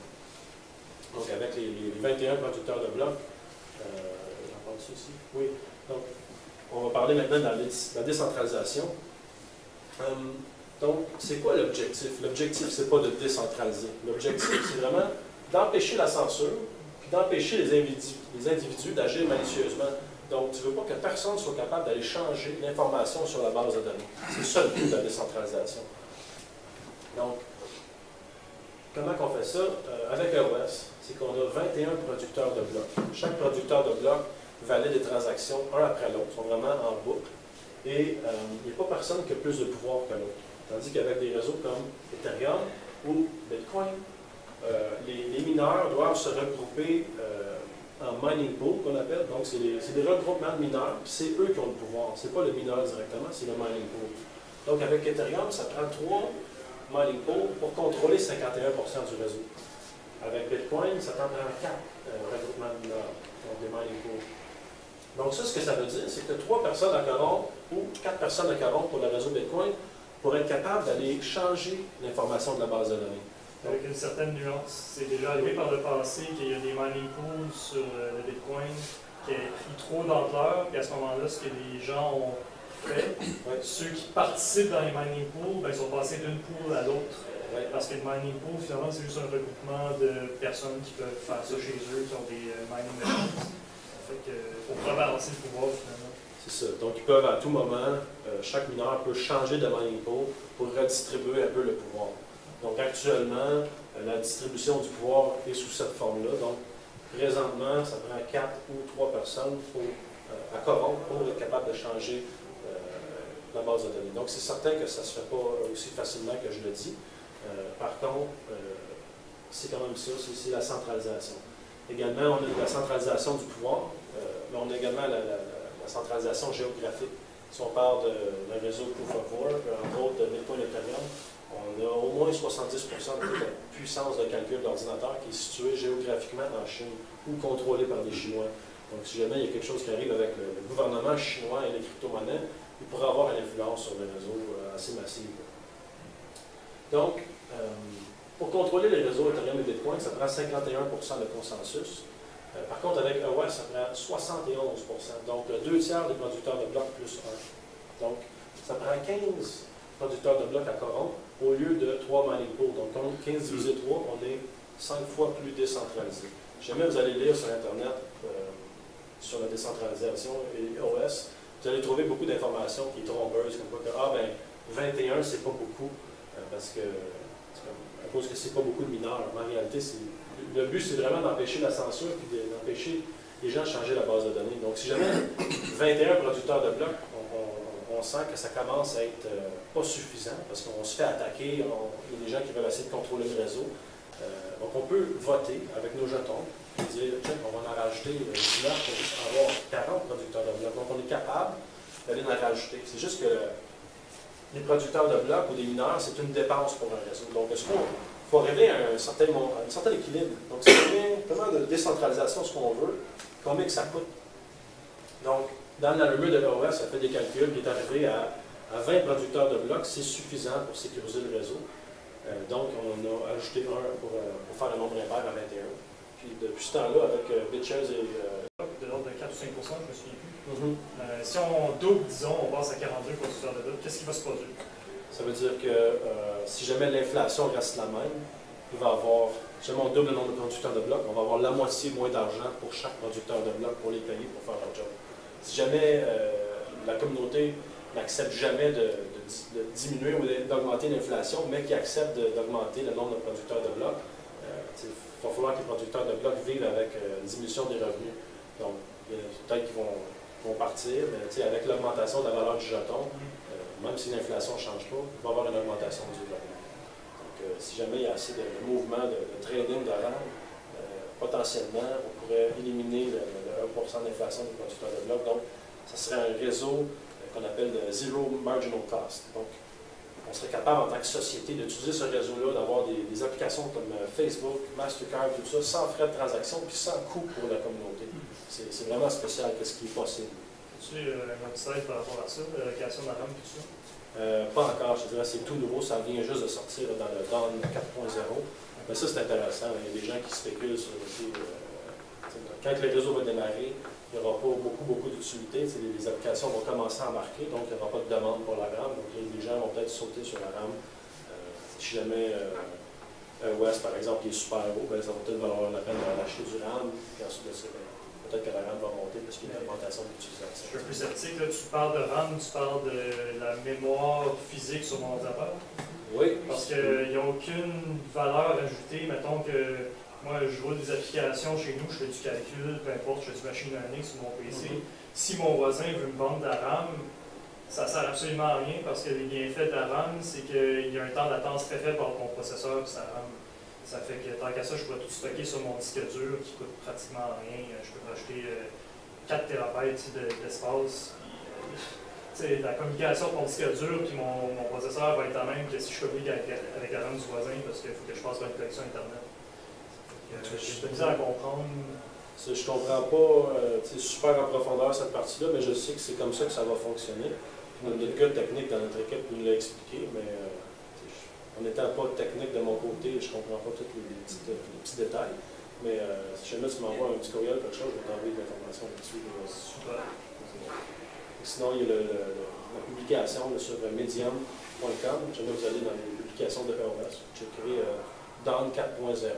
Donc, avec les 21 producteurs de blocs, j'en parle ici. Oui. Donc, on va parler maintenant de la décentralisation. Donc, c'est quoi l'objectif? L'objectif, c'est pas de décentraliser. L'objectif, c'est vraiment d'empêcher la censure, puis d'empêcher les individus d'agir malicieusement. Donc, tu ne veux pas que personne soit capable d'aller changer l'information sur la base de données. C'est ça le but de la décentralisation. Donc, comment on fait ça? Avec EOS, c'est qu'on a 21 producteurs de blocs. Chaque producteur de blocs valide des transactions un après l'autre, sont vraiment en boucle. Et il n'y a pas personne qui a plus de pouvoir que l'autre. Tandis qu'avec des réseaux comme Ethereum ou Bitcoin, les mineurs doivent se regrouper en mining pool, qu'on appelle. Donc, c'est des regroupements de mineurs, puis c'est eux qui ont le pouvoir. Ce n'est pas le mineur directement, c'est le mining pool. Donc, avec Ethereum, ça prend 3 mining pools pour contrôler 51% du réseau. Avec Bitcoin, ça prend 4 regroupements de mineurs, donc des mining pools. Donc, ça, ce que ça veut dire, c'est que 3 personnes à corrompre ou 4 personnes à corrompre pour le réseau Bitcoin pour être capable d'aller changer l'information de la base de données. Avec une certaine nuance. C'est déjà arrivé par le passé qu'il y a des mining pools sur le Bitcoin qui a pris trop d'ampleur, puis à ce moment-là, ce que les gens ont fait, ceux qui participent dans les mining pools, ben, ils sont passés d'une pool à l'autre. Parce que le mining pool, finalement, c'est juste un regroupement de personnes qui peuvent faire ça chez eux, qui ont des mining machines. Fait qu'il faut rebalancer le pouvoir, finalement. C'est ça. Donc, ils peuvent à tout moment, chaque mineur peut changer de mining pool pour redistribuer un peu le pouvoir. Donc, actuellement, la distribution du pouvoir est sous cette forme-là. Donc, présentement, ça prend 4 ou 3 personnes à corrompre pour être capable de changer la base de données. Donc, c'est certain que ça ne se fait pas aussi facilement que je le dis. Par contre, c'est quand même ça, c'est la centralisation. Également, on a la centralisation du pouvoir, mais on a également la centralisation géographique. Si on parle d'un réseau Proof of Work, entre autres de Bitcoin et Ethereum, on a au moins 70% de toute la puissance de calcul de l'ordinateur qui est située géographiquement en Chine ou contrôlée par des Chinois. Donc, si jamais il y a quelque chose qui arrive avec le gouvernement chinois et les crypto-monnaies, il pourrait avoir une influence sur le réseau assez massive. Donc, pour contrôler les réseaux Ethereum et Bitcoin, ça prend 51% de consensus. Par contre, avec EOS, ça prend 71%. Donc, 2 tiers des producteurs de blocs plus 1. Donc, ça prend 15 producteurs de blocs à corrompre au lieu de 3 mining pools. Donc, 15 divisé 3, on est 5 fois plus décentralisé. Si jamais vous allez lire sur Internet sur la décentralisation et EOS, vous allez trouver beaucoup d'informations qui sont trompeuses, comme quoi que 21, c'est pas beaucoup, parce que, à cause que c'est pas beaucoup de mineurs. Mais en réalité, le but, c'est vraiment d'empêcher la censure et d'empêcher les gens de changer la base de données. Donc, si jamais 21 producteurs de blocs, on sent que ça commence à être pas suffisant, parce qu'on se fait attaquer, il y a des gens qui veulent essayer de contrôler le réseau. Donc, on peut voter avec nos jetons et dire, tiens, on va en rajouter 19 pour avoir 40 producteurs de blocs. Donc, on est capable d'aller en rajouter. C'est juste que les producteurs de blocs ou des mineurs, c'est une dépense pour un réseau. Donc, est-ce qu'il faut arriver à un certain équilibre? Donc, c'est tellement de décentralisation ce qu'on veut, combien que ça coûte. Donc, dans l'allume de l'OS, ça fait des calculs qui est arrivé à 20 producteurs de blocs, c'est suffisant pour sécuriser le réseau. Donc, on a ajouté un pour faire le nombre impair à 21. Puis, depuis ce temps-là, avec BitShares et... de l'ordre de 4 ou 5 je ne me souviens plus. Si on double, disons, on passe à 42 producteurs de blocs, qu'est-ce qui va se produire? Ça veut dire que si jamais l'inflation reste la même, il va avoir, si jamais on double le nombre de producteurs de blocs, on va avoir la moitié moins d'argent pour chaque producteur de blocs pour les payer pour faire leur job. Si jamais la communauté n'accepte jamais de diminuer ou d'augmenter l'inflation, mais qui accepte d'augmenter le nombre de producteurs de blocs, il va falloir que les producteurs de blocs vivent avec une diminution des revenus. Donc, peut-être qu'ils vont partir, mais avec l'augmentation de la valeur du jeton, même si l'inflation ne change pas, il va y avoir une augmentation du revenu. Donc, si jamais il y a assez de mouvements de trading de RAM, potentiellement, on pourrait éliminer le 1% d'inflation des producteurs de blocs. Donc, ça serait un réseau qu'on appelle de Zero Marginal Cost. Donc, on serait capable, en tant que société, d'utiliser ce réseau-là, d'avoir des applications comme Facebook, Mastercard, tout ça, sans frais de transaction, puis sans coût pour la communauté. C'est vraiment spécial, qu'est-ce qui est possible. As-tu un website par rapport à ça, l'allocation de la RAM, tout ça? Pas encore, je dirais, c'est tout nouveau, ça vient juste de sortir dans le Dawn 4.0. Mais ça, c'est intéressant, il y a des gens qui spéculent sur quand le réseau va démarrer, il n'y aura pas beaucoup d'utilité, les applications vont commencer à embarquer, donc il n'y aura pas de demande pour la RAM, donc les gens vont peut-être sauter sur la RAM. Si jamais EOS, par exemple, est super haut, ben, ça va peut-être valoir la peine d'acheter du RAM, puis ensuite peut-être que la RAM va monter parce qu'il y a une augmentation d'utilisation. Je suis un peu sceptique, là, tu parles de RAM, tu parles de la mémoire physique sur mon ordinateur? Oui. Parce qu'il n'y a aucune valeur ajoutée, mettons que moi, je vois des applications chez nous, je fais du calcul, peu importe, je fais du machine learning sur mon PC. Si mon voisin veut me vendre de la RAM, ça ne sert absolument à rien parce que les bienfaits de la RAM, c'est qu'il y a un temps de latence très faible entre mon processeur et sa RAM. Ça fait que tant qu'à ça, je pourrais tout stocker sur mon disque dur qui coûte pratiquement rien. Je peux rajouter 4 TB d'espace. La communication de mon disque dur et mon processeur va être la même que si je communique avec la RAM du voisin parce qu'il faut que je passe par une connexion Internet. J'ai de misère à comprendre. Je ne comprends pas super en profondeur cette partie-là, mais je sais que c'est comme ça que ça va fonctionner. Notre gars technique dans notre équipe nous l'a expliqué, mais en n'étant pas technique de mon côté, je ne comprends pas tous les petits détails. Mais si jamais tu m'envoies un petit courriel, quelque chose, je vais t'envoyer de l'information là-dessus. Super. Sinon, il y a la publication sur medium.com. Jamais vous allez dans les publications de EOS, vous checkerez Dawn 4.0.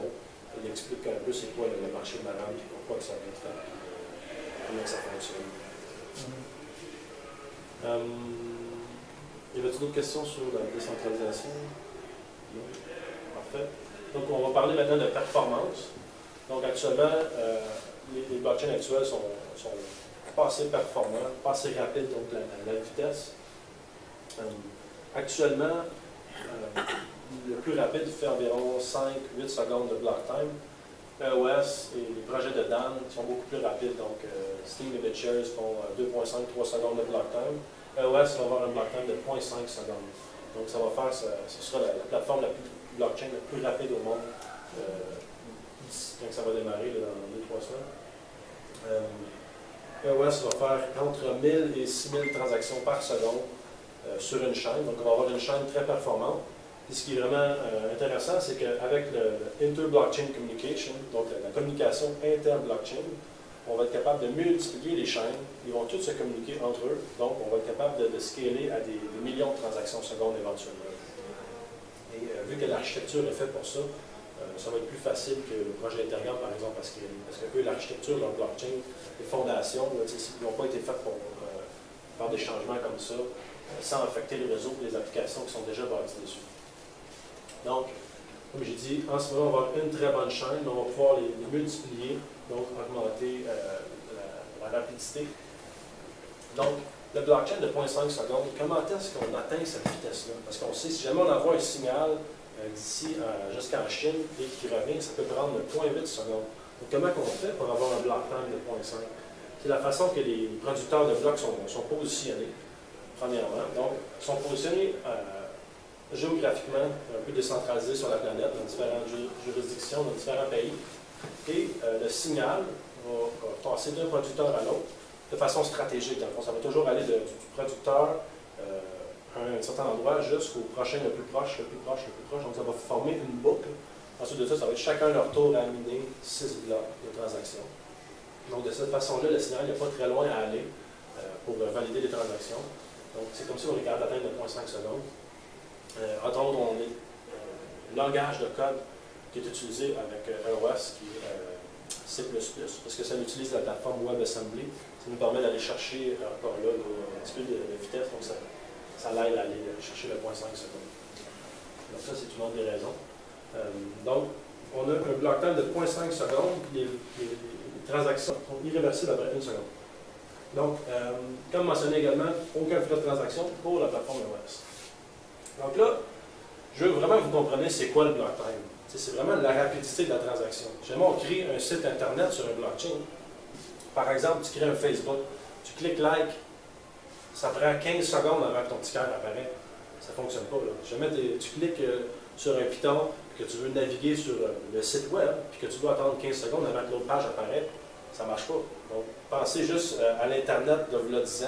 Il explique un peu c'est quoi le marché de la RAM et pourquoi ça va être fait, comment ça fonctionne. Y avait-il d'autres questions sur la décentralisation? Non? Parfait. Donc, on va parler maintenant de performance. Donc, actuellement, les blockchains actuels sont pas assez performants, pas assez rapides, donc la vitesse. Actuellement, le plus rapide fait environ 5-8 secondes de block time. EOS et les projets de Dawn sont beaucoup plus rapides, donc Steam et BitShares font 2.5-3 secondes de block time. EOS va avoir un block time de 0.5 secondes. Donc ça va faire, ce sera la plateforme la plus blockchain la plus rapide au monde quand ça va démarrer là, dans 2-3 semaines. EOS va faire entre 1000 et 6000 transactions par seconde sur une chaîne. Donc on va avoir une chaîne très performante. Et ce qui est vraiment intéressant, c'est qu'avec le inter-blockchain communication, donc la communication inter-blockchain, on va être capable de multiplier les chaînes. Ils vont tous se communiquer entre eux. Donc on va être capable de scaler à des millions de transactions secondes éventuellement. Et vu que l'architecture est faite pour ça, ça va être plus facile que le projet Ethereum, par exemple, parce que eux, l'architecture, leur blockchain, les fondations, ils n'ont pas été faites pour faire des changements comme ça, sans affecter les réseaux et les applications qui sont déjà bâties dessus. Donc, comme j'ai dit, en ce moment, on va avoir une très bonne chaîne, mais on va pouvoir les multiplier, donc augmenter la rapidité. Donc, le blockchain de 0.5 secondes, comment est-ce qu'on atteint cette vitesse-là? Parce qu'on sait, si jamais on envoie un signal d'ici jusqu'en Chine et qui revient, ça peut prendre 0.8 secondes. Donc, comment on fait pour avoir un block time de 0.5? C'est la façon que les producteurs de blocs sont positionnés, premièrement. Donc, ils sont positionnés géographiquement un peu décentralisés sur la planète, dans différentes juridictions, dans différents pays. Et le signal va passer d'un producteur à l'autre de façon stratégique. Dans le fond, ça va toujours aller du producteur à un certain endroit jusqu'au prochain, le plus proche, le plus proche, le plus proche. Donc, ça va former une boucle. Ensuite de ça, ça va être chacun leur tour à miner 6 blocs de transactions. Donc, de cette façon-là, le signal n'est pas très loin à aller pour valider les transactions. Donc, c'est comme si on est capable d'atteindre 0.5 secondes. Entre autres, on est le langage de code qui est utilisé avec EOS, qui est C++, parce que ça utilise la plateforme WebAssembly. Ça nous permet d'aller chercher encore là un petit peu de vitesse, donc ça l'aide à aller chercher le 0.5 secondes. Donc ça, c'est une autre des raisons. Donc, on a un block time de 0.5 secondes, puis les transactions sont irréversibles après 1 seconde. Donc, comme mentionné également, aucun frais de transaction pour la plateforme EOS. Donc là, je veux vraiment que vous compreniez c'est quoi le block time. C'est vraiment la rapidité de la transaction. Jamais on crée un site internet sur un blockchain. Par exemple, tu crées un Facebook, tu cliques like, ça prend 15 secondes avant que ton petit cœur apparaît. Ça ne fonctionne pas. Là. Jamais tu cliques sur un Python, que tu veux naviguer sur le site web, puis que tu dois attendre 15 secondes avant que l'autre page apparaisse, ça ne marche pas. Donc, pensez juste à l'Internet de 10 ans,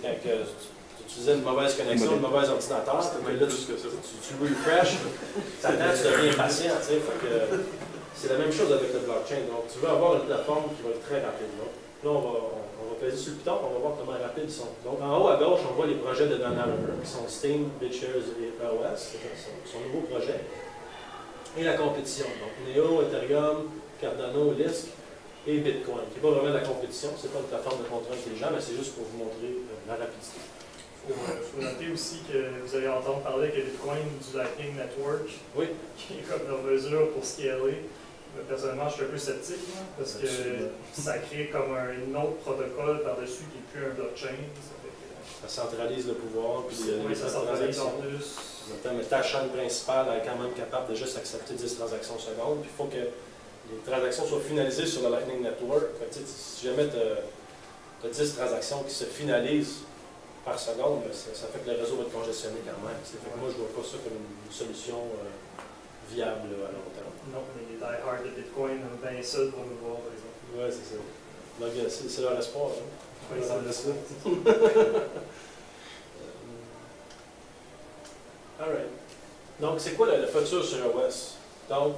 quand tu utilisais une mauvaise connexion, un mauvais ordinateur, que là, tu refresh, ça attend, tu deviens impatient. C'est la même chose avec le blockchain. Donc, tu veux avoir une plateforme qui va être très rapide. Donc, là, on va peser sur le Python, on va voir comment rapides ils sont. Donc, en haut à gauche, on voit les projets de Don Harper, qui sont Steam, BitShares et EOS, c'est son nouveau projet. Et la compétition. Donc, Neo, Ethereum, Cardano, Lisk et Bitcoin, qui n'est pas vraiment de la compétition, c'est pas une plateforme de contrat intelligent, mais c'est juste pour vous montrer la rapidité. Il faut noter aussi que vous allez entendre parler que Bitcoin du Lightning Network, oui, qui est comme leur mesure pour scaler. Personnellement, je suis un peu sceptique, parce que ça crée comme un autre protocole par-dessus qui n'est plus un blockchain. Ça centralise le pouvoir, puis oui, ça centralise en plus. Mais ta chaîne principale est quand même capable de juste accepter 10 transactions secondes. Puis il faut que les transactions soient finalisées sur le Lightning Network. Si jamais tu as 10 transactions qui se finalisent par seconde, ça fait que le réseau va être congestionné quand même. Moi, je ne vois pas ça comme une solution viable à long terme. Non, mais les die-hard de Bitcoin aiment bien ça pour nous voir, par exemple. Oui, c'est ça. Donc, c'est leur espoir. Hein? Oui, c'est leur espoir. Alright. Donc, c'est quoi le futur sur EOS? Donc,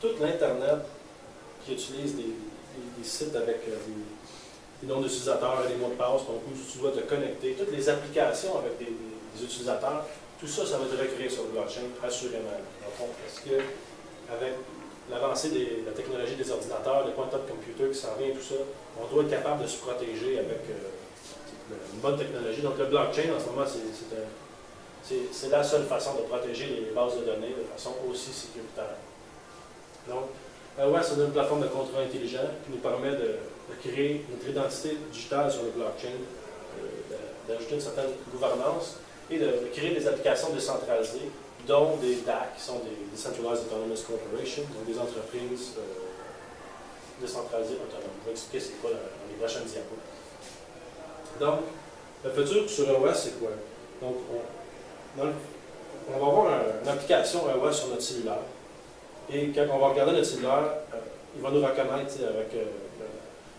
tout l'Internet qui utilise des sites avec des noms d'utilisateurs et des mots de passe, donc où tu dois te connecter, toutes les applications avec des utilisateurs, tout ça, ça va être recréé sur le blockchain, assurément. Parce que, avec l'avancée de la technologie des ordinateurs, le quantum computer qui s'en vient et tout ça, on doit être capable de se protéger avec une bonne technologie. Donc, le blockchain, en ce moment, c'est la seule façon de protéger les bases de données de façon aussi sécuritaire. Donc, EOS, c'est une plateforme de contrat intelligent qui nous permet de créer notre identité digitale sur le blockchain, d'ajouter une certaine gouvernance et de créer des applications décentralisées, dont des DAC, qui sont des Decentralized Autonomous Corporations, donc des entreprises décentralisées autonomes. Je vais expliquer c'est quoi dans les prochaines diapos. Donc, le futur sur EOS, c'est quoi? Donc, on va avoir une application iOS sur notre cellulaire. Et quand on va regarder notre cellulaire, il va nous reconnaître avec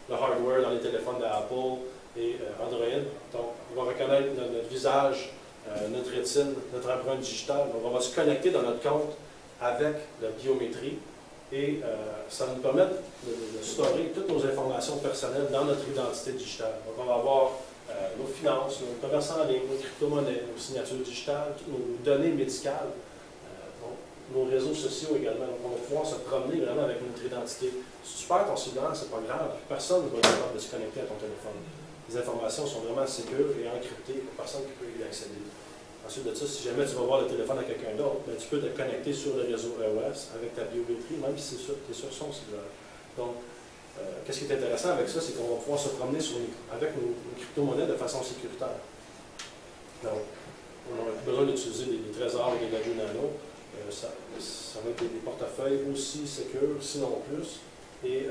le hardware dans les téléphones d'Apple et Android. Donc, il va reconnaître notre visage, notre rétine, notre empreinte digitale. Donc, on va se connecter dans notre compte avec la biométrie et ça va nous permettre de stocker toutes nos informations personnelles dans notre identité digitale. Donc, on va avoir nos finances, nos commerces en ligne, nos crypto-monnaies, nos signatures digitales, toutes nos données médicales, nos réseaux sociaux également. Donc, on va pouvoir se promener vraiment avec notre identité. Si tu perds ton cellulaire, c'est pas grave. Personne ne va être capable de se connecter à ton téléphone. Les informations sont vraiment sécures et encryptées. Il n'y a personne qui peut y accéder. Ensuite de ça, si jamais tu vas voir le téléphone à quelqu'un d'autre, ben, tu peux te connecter sur le réseau iOS avec ta biométrie, même si tu es sur son cellulaire. Donc, qu'est-ce qui est intéressant avec ça, c'est qu'on va pouvoir se promener avec nos crypto-monnaies de façon sécuritaire. Donc, on n'aura plus besoin d'utiliser des trésors et des Ledger Nano. Ça va être des portefeuilles aussi sécures, sinon plus, et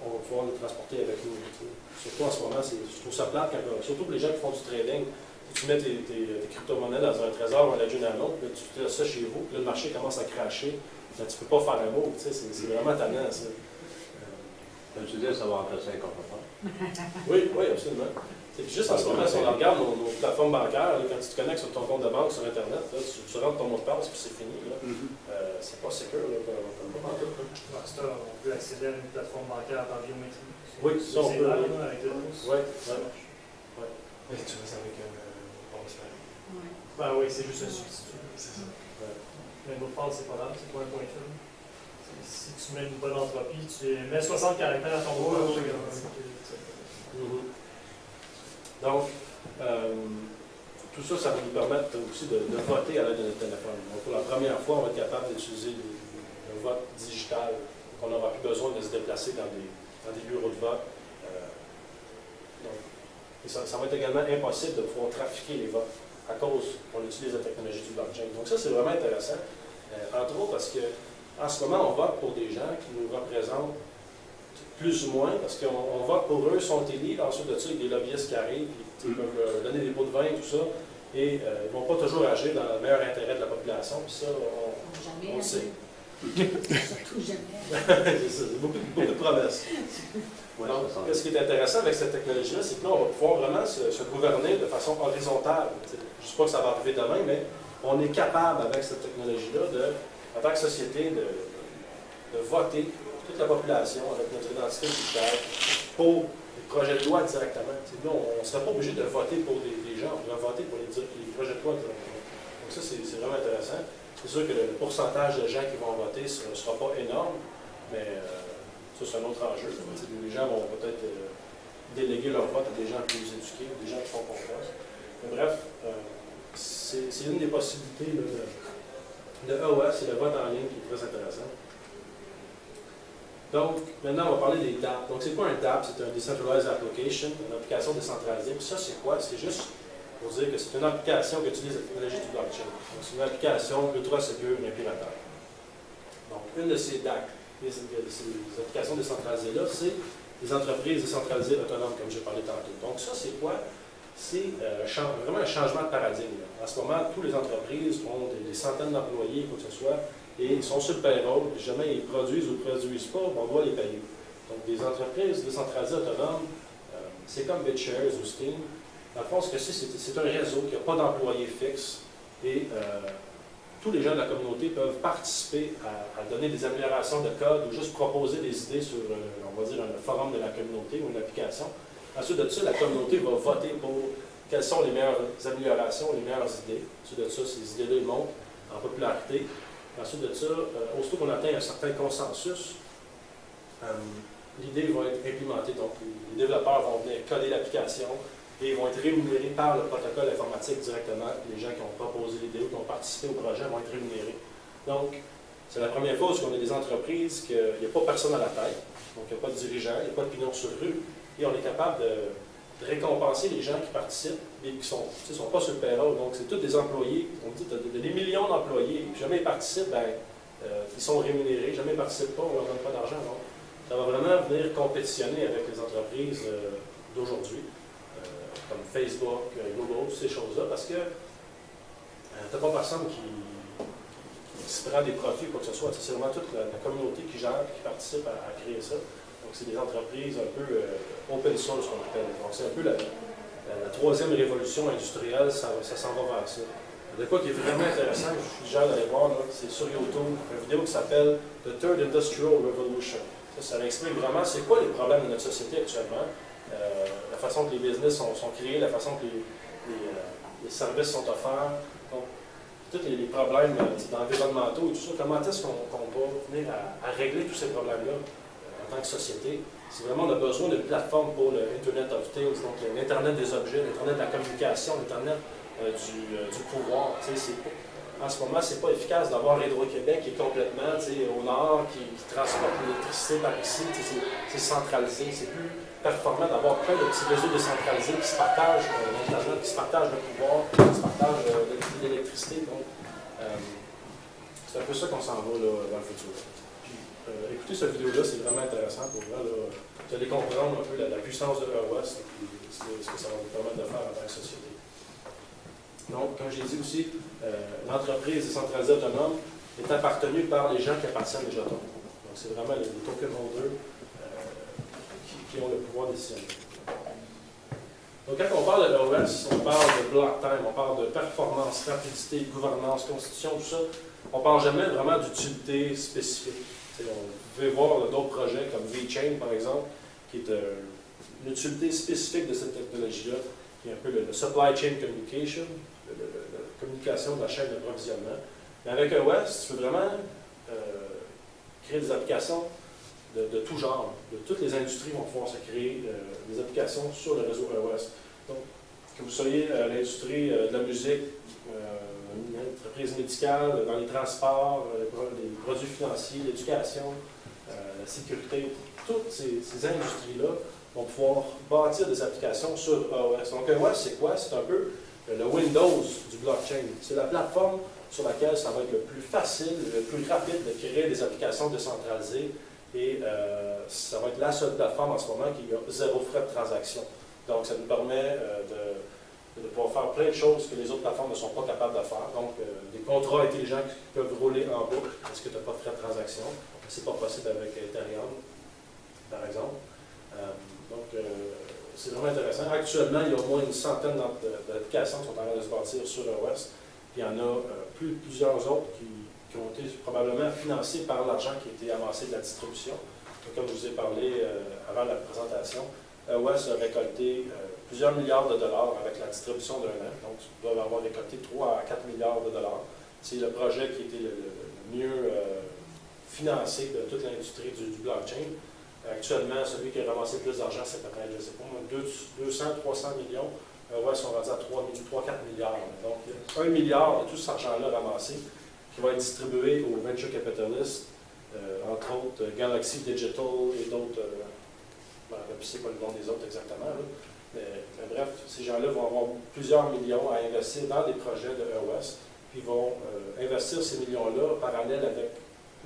on va pouvoir les transporter avec nous. Surtout en ce moment, je trouve ça plate, surtout pour les gens qui font du trading. Tu mets tes crypto-monnaies dans un trésor ou un Ledger Nano, puis tu laisses ça chez vous, puis là, le marché commence à cracher, là, tu ne peux pas faire un mot, c'est vraiment tannant, ça. Tu dis, ça va remplacer un coffre-fort? Oui, absolument. Et puis juste en ce moment, si on regarde nos plateformes bancaires, là, quand tu te connectes sur ton compte de banque sur Internet, là, tu rentres ton mot de passe puis c'est fini. C'est pas sécur. On peut accéder à une plateforme bancaire par biométrie. Oui, ça on peut. Avec le pouce. Oui. Et tu restes avec un passe-passe. Ben oui, c'est juste un substitut. C'est ça. Mais le mot de passe, c'est pas grave, c'est pas un point faible. Si tu mets une bonne entropie, tu mets 60 caractères à ton mot de passe. Donc, tout ça, ça va nous permettre aussi de voter à l'aide de notre téléphone. Donc, pour la première fois, on va être capable d'utiliser le vote digital. On n'aura plus besoin de se déplacer dans des bureaux de vote. Et ça va être également impossible de pouvoir trafiquer les votes à cause qu'on utilise la technologie du blockchain. Donc ça, c'est vraiment intéressant. Entre autres parce qu'en ce moment, on vote pour des gens qui nous représentent plus ou moins, parce qu'on vote pour eux, sont élus, ensuite de ça, il y a des lobbyistes qui arrivent, ils peuvent leur donner des pots de vin, tout ça, et ils ne vont pas toujours agir dans le meilleur intérêt de la population, puis ça, on le sait. Surtout jamais. C'est ça, c'est beaucoup de promesses. Donc, ce qui est intéressant avec cette technologie-là, c'est que là, on va pouvoir vraiment se gouverner de façon horizontale. Je ne dis pas que ça va arriver demain, mais on est capable, avec cette technologie-là, en tant que société, de voter toute la population avec notre identité digitale pour les projets de loi directement. Là, on ne serait pas obligé de voter pour des gens, on pourrait voter pour les projets de loi directement. Donc ça, c'est vraiment intéressant. C'est sûr que le pourcentage de gens qui vont voter ne sera pas énorme, mais ça, c'est un autre enjeu. Les gens vont peut-être déléguer leur vote à des gens plus éduqués, des gens qui font confiance. Mais bref, c'est une des possibilités de EOS, c'est le vote en ligne qui est très intéressant. Donc, maintenant, on va parler des dApps. Donc, c'est quoi un DApp? C'est un Decentralized Application, une application décentralisée. Puis ça, c'est quoi? C'est juste pour dire que c'est une application qui utilise la technologie du blockchain. Donc, c'est une application ultra sécure et implémentaire. Donc, une de ces DApps, ces applications décentralisées-là, c'est des entreprises décentralisées autonomes, comme j'ai parlé tantôt. Donc, ça, c'est quoi? C'est vraiment un changement de paradigme. En ce moment, toutes les entreprises ont des centaines d'employés, quoi que ce soit, et ils sont sur le payroll, puis jamais ils produisent ou ne produisent pas, on doit les payer. Donc, des entreprises décentralisées autonomes, c'est comme BitShares ou Steam. Dans le fond, ce que c'est un réseau qui n'a pas d'employés fixes et tous les gens de la communauté peuvent participer à donner des améliorations de code ou juste proposer des idées sur, on va dire, un forum de la communauté ou une application. Ensuite de ça, la communauté va voter pour quelles sont les meilleures améliorations, les meilleures idées. Ensuite de ça, ces idées-là, ils montent en popularité. Ensuite de ça, aussitôt qu'on atteint un certain consensus, l'idée va être implémentée. Donc, les développeurs vont venir coder l'application et vont être rémunérés par le protocole informatique directement. Les gens qui ont proposé l'idée ou qui ont participé au projet vont être rémunérés. Donc, c'est la première fois où on a des entreprises qu'il n'y a pas personne à la tête. Donc, il n'y a pas de dirigeant, il n'y a pas de pignon sur rue. Et on est capable de récompenser les gens qui participent et qui ne sont pas sur le payroll. Donc, c'est tous des employés. On dit qu'il y a des millions d'employés. Jamais ils participent, ils sont rémunérés. Jamais ils ne participent pas, on ne leur donne pas d'argent. Donc, ça va vraiment venir compétitionner avec les entreprises d'aujourd'hui, comme Facebook, Google, ces choses-là, parce que Tu n'as pas personne qui se prend des profits, quoi que ce soit. C'est vraiment toute la communauté qui gère, qui participe à créer ça. Donc, c'est des entreprises un peu open source, qu'on appelle. Donc, c'est un peu la troisième révolution industrielle, ça s'en va vers ça. De quoi qui est vraiment intéressant, je vous suggère d'aller voir, c'est sur YouTube, une vidéo qui s'appelle The Third Industrial Revolution. Ça explique vraiment c'est quoi les problèmes de notre société actuellement, la façon que les business sont créés, la façon que les services sont offerts, donc tous les problèmes environnementaux et tout ça, comment est-ce qu'on va venir à régler tous ces problèmes-là en tant que société. C'est vraiment, on a besoin d'une plateforme pour le Internet of Things, donc l'Internet des objets, l'Internet de la communication, l'Internet du pouvoir. En ce moment, c'est pas efficace d'avoir Hydro-Québec qui est complètement au nord, qui transporte l'électricité par ici. C'est centralisé. C'est plus performant d'avoir plein de petits réseaux décentralisés qui se partagent l'Internet, qui se partagent le pouvoir, qui se partagent l'électricité. Donc, c'est un peu ça qu'on s'en va là, dans le futur. Puis, écoutez cette vidéo-là, c'est vraiment intéressant pour vous. Vous allez comprendre un peu la puissance de EOS et ce que ça va vous permettre de faire en tant que société. Donc, comme j'ai dit aussi, l'entreprise décentralisée autonome est appartenue par les gens qui appartiennent déjà au token. Donc, c'est vraiment les token holders qui ont le pouvoir décisionnel. Donc, quand on parle de l'OS, on parle de block time, on parle de performance, rapidité, gouvernance, constitution, tout ça. On ne parle jamais vraiment d'utilité spécifique. Vous pouvez voir d'autres projets comme VeChain, par exemple, qui est une utilité spécifique de cette technologie-là, qui est un peu le supply chain communication, la communication de la chaîne d'approvisionnement. Mais avec EOS, tu peux vraiment créer des applications de tout genre. De toutes les industries vont pouvoir se créer des applications sur le réseau EOS. Donc, que vous soyez l'industrie de la musique, une entreprise médicale, dans les transports, les produits financiers, l'éducation, la sécurité, toutes ces industries-là vont pouvoir bâtir des applications sur EOS. Donc, EOS, c'est quoi? C'est un peu le Windows du blockchain. C'est la plateforme sur laquelle ça va être le plus facile, le plus rapide de créer des applications décentralisées et ça va être la seule plateforme en ce moment qui a zéro frais de transaction. Donc, ça nous permet de pouvoir faire plein de choses que les autres plateformes ne sont pas capables de faire. Donc, des contrats intelligents qui peuvent rouler en boucle parce que tu n'as pas de frais de transaction. Ce n'est pas possible avec Ethereum, par exemple. C'est vraiment intéressant. Actuellement, il y a au moins une centaine d'applications qui sont en train de se bâtir sur l'OS. Puis il y en a plusieurs autres qui ont été probablement financées par l'argent qui a été amassé de la distribution. Donc, comme je vous ai parlé avant la présentation, EOS a récolté plusieurs milliards de dollars avec la distribution d'un an. Donc, ils doivent avoir récolté 3 à 4 milliards de dollars. C'est le projet qui a été le mieux financé de toute l'industrie du blockchain. Actuellement, celui qui a ramassé le plus d'argent, c'est peut-être, je ne sais pas, 200-300 millions. EOS sont rendus à 3-4 milliards. Donc, il y a 1 milliard de tout cet argent-là ramassé qui va être distribué aux venture capitalists, entre autres Galaxy Digital et d'autres. Je ne sais pas le nom des autres exactement. Là. Mais bref, ces gens-là vont avoir plusieurs millions à investir dans des projets de EOS, puis vont investir ces millions-là parallèle avec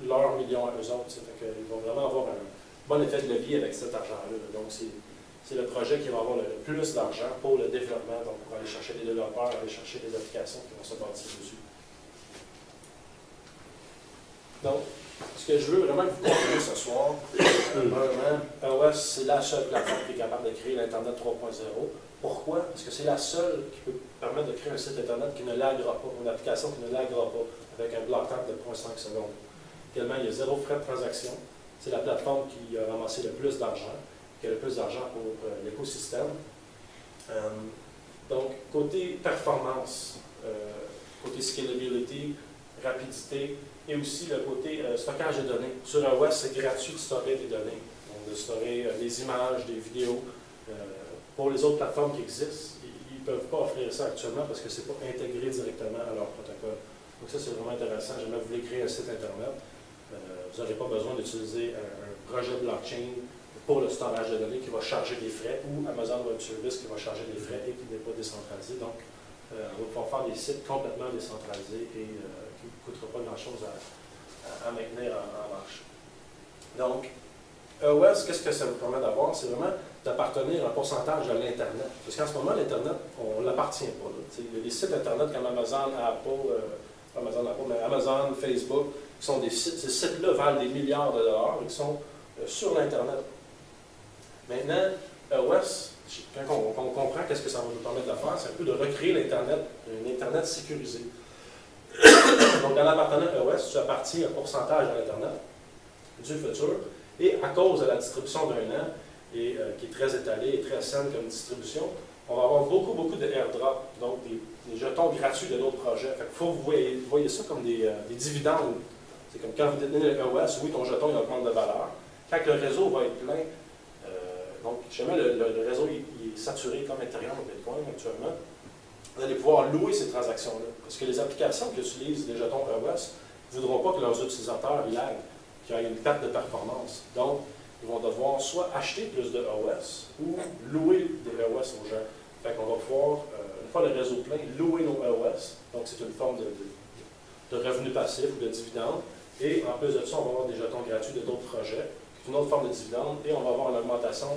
leurs millions à eux autres. Ils vont vraiment avoir un bon effet de levier avec cet argent-là. Donc, c'est le projet qui va avoir le plus d'argent pour le développement, donc pour aller chercher des développeurs, aller chercher des applications qui vont se bâtir dessus. Donc, ce que je veux vraiment que vous compreniez ce soir, EOS, c'est la seule plateforme qui est capable de créer l'Internet 3.0. Pourquoi? Parce que c'est la seule qui peut permettre de créer un site Internet qui ne laguera pas, une application qui ne laguera pas, avec un block time de 0.5 secondes. Également, il y a zéro frais de transaction. C'est la plateforme qui a ramassé le plus d'argent, qui a le plus d'argent pour l'écosystème. Donc, côté performance, côté scalability, rapidité, et aussi le côté stockage de données. Sur EOS, c'est gratuit de stocker des données. Donc, de stocker des images, des vidéos. Pour les autres plateformes qui existent, ils ne peuvent pas offrir ça actuellement parce que ce n'est pas intégré directement à leur protocole. Donc ça, c'est vraiment intéressant. Jamais vous voulez créer un site Internet, vous n'aurez pas besoin d'utiliser un projet blockchain pour le storage de données qui va charger des frais ou Amazon Web Services qui va charger des frais et qui n'est pas décentralisé. Donc, on va pouvoir faire des sites complètement décentralisés et qui ne coûteront pas grand-chose à maintenir en marche. Donc, EOS, qu'est-ce que ça vous permet d'avoir? C'est vraiment d'appartenir à un pourcentage à l'Internet. Parce qu'en ce moment, l'Internet, on ne l'appartient pas. Il y a des sites Internet comme Amazon, Amazon, Facebook, qui sont des sites, ces sites-là valent des milliards de dollars et qui sont sur l'Internet. Maintenant, EOS, quand on comprend qu'est-ce que ça va nous permettre de faire, c'est un peu de recréer l'Internet, un Internet sécurisé. Donc, en appartenant à EOS, tu appartiens à un pourcentage à l'Internet du futur, et à cause de la distribution d'un an, et qui est très étalée et très saine comme distribution, on va avoir beaucoup de airdrops, donc des jetons gratuits de d'autres projets. Fait qu'il faut que vous voyez ça comme des dividendes. C'est comme quand vous détenez le EOS, oui, ton jeton il augmente de valeur. Quand le réseau va être plein, donc jamais le réseau il est saturé comme Ethereum ou Bitcoin actuellement, vous allez pouvoir louer ces transactions-là. Parce que les applications qui utilisent les jetons EOS ne voudront pas que leurs utilisateurs laguent, qu'il y ait une perte de performance. Donc, ils vont devoir soit acheter plus de EOS ou louer des EOS aux gens. Fait qu'on va pouvoir, une fois le réseau plein, louer nos EOS. Donc, c'est une forme de revenu passif ou de dividende. Et en plus de ça, on va avoir des jetons gratuits de d'autres projets. C'est une autre forme de dividende. Et on va avoir une augmentation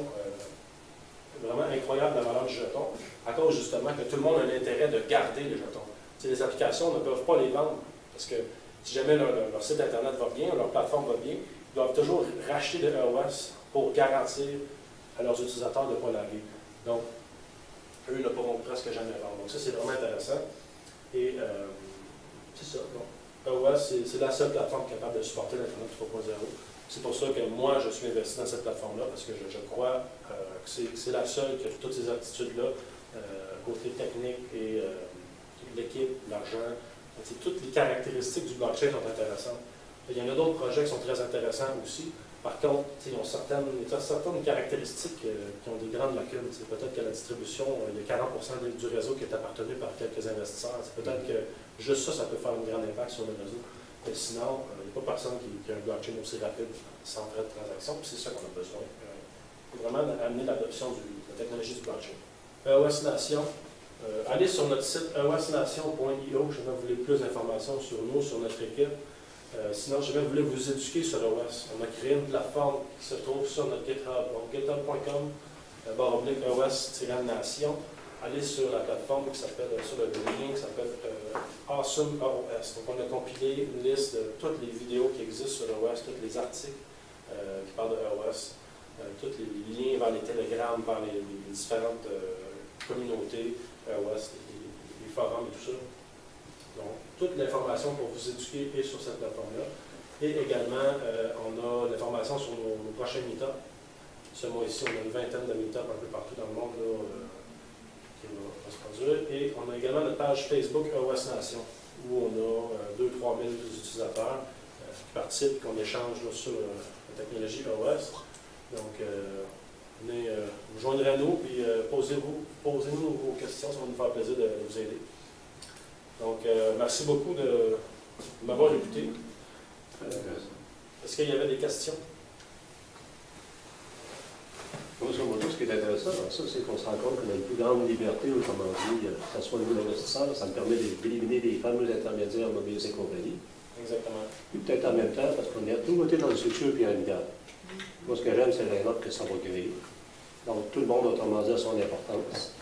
vraiment incroyable de la valeur du jeton, à cause justement que tout le monde a l'intérêt de garder les jetons. T'sais, les applications ne peuvent pas les vendre, parce que si jamais leur site Internet va bien, leur plateforme va bien, ils doivent toujours racheter de EOS pour garantir à leurs utilisateurs de ne pas laguer. Donc, eux ne pourront presque jamais vendre. Donc ça, c'est vraiment intéressant. Et c'est ça. EOS, c'est la seule plateforme capable de supporter l'Internet 3.0. C'est pour ça que moi, je suis investi dans cette plateforme-là, parce que je crois que c'est la seule qui a toutes ces aptitudes-là, côté technique et l'équipe, l'argent. Toutes les caractéristiques du blockchain sont intéressantes. Il y en a d'autres projets qui sont très intéressants aussi. Par contre, ils ont certaines caractéristiques qui ont des grandes lacunes. Peut-être que la distribution, il y a 40% du réseau qui est appartenu par quelques investisseurs. Peut-être que juste ça peut faire un grand impact sur le réseau. Mais sinon, il n'y a pas personne qui a un blockchain aussi rapide, sans frais de transaction. C'est ça qu'on a besoin. Il faut vraiment amener l'adoption de la technologie du blockchain. EOS Nation. Allez sur notre site eosnation.io, si vous voulez plus d'informations sur nous, sur notre équipe. Sinon, si vous voulez vous éduquer sur EOS, on a créé une plateforme qui se trouve sur notre GitHub. Donc, github.com, /EOS-Nation. Allez sur la plateforme qui s'appelle, sur le lien qui s'appelle Awesome EOS. Donc, on a compilé une liste de toutes les vidéos qui existent sur EOS, tous les articles qui parlent de EOS, tous les liens vers les télégrammes, vers les différentes communautés, EOS, les forums et tout ça. Donc, toute l'information pour vous éduquer est sur cette plateforme-là. Et également, on a l'information sur nos prochains meet-ups. Ce mois-ci, on a une vingtaine de meet-ups un peu partout dans le monde là, qui va se produire. Et on a également notre page Facebook EOS Nation, où on a 2 000 à 3 000 utilisateurs qui participent, qu'on échange là, sur la technologie EOS. Donc, venez vous joindre à nous et posez-nous vos questions, ça va nous faire plaisir de vous aider. Donc, merci beaucoup de m'avoir écouté. Est-ce qu'il y avait des questions? Moi, ce qui est intéressant dans ça, c'est qu'on se rend compte qu'on a une plus grande liberté, autrement dit, que ce soit au niveau de l'investisseur, ça me permet d'éliminer les fameux intermédiaires immobiliers et compagnie. Exactement. Puis peut-être en même temps, parce qu'on est à tout côté dans le structure pyramidale. Moi, ce que j'aime, c'est l'innoc que ça va créer. Donc, tout le monde, autrement dit, a son importance.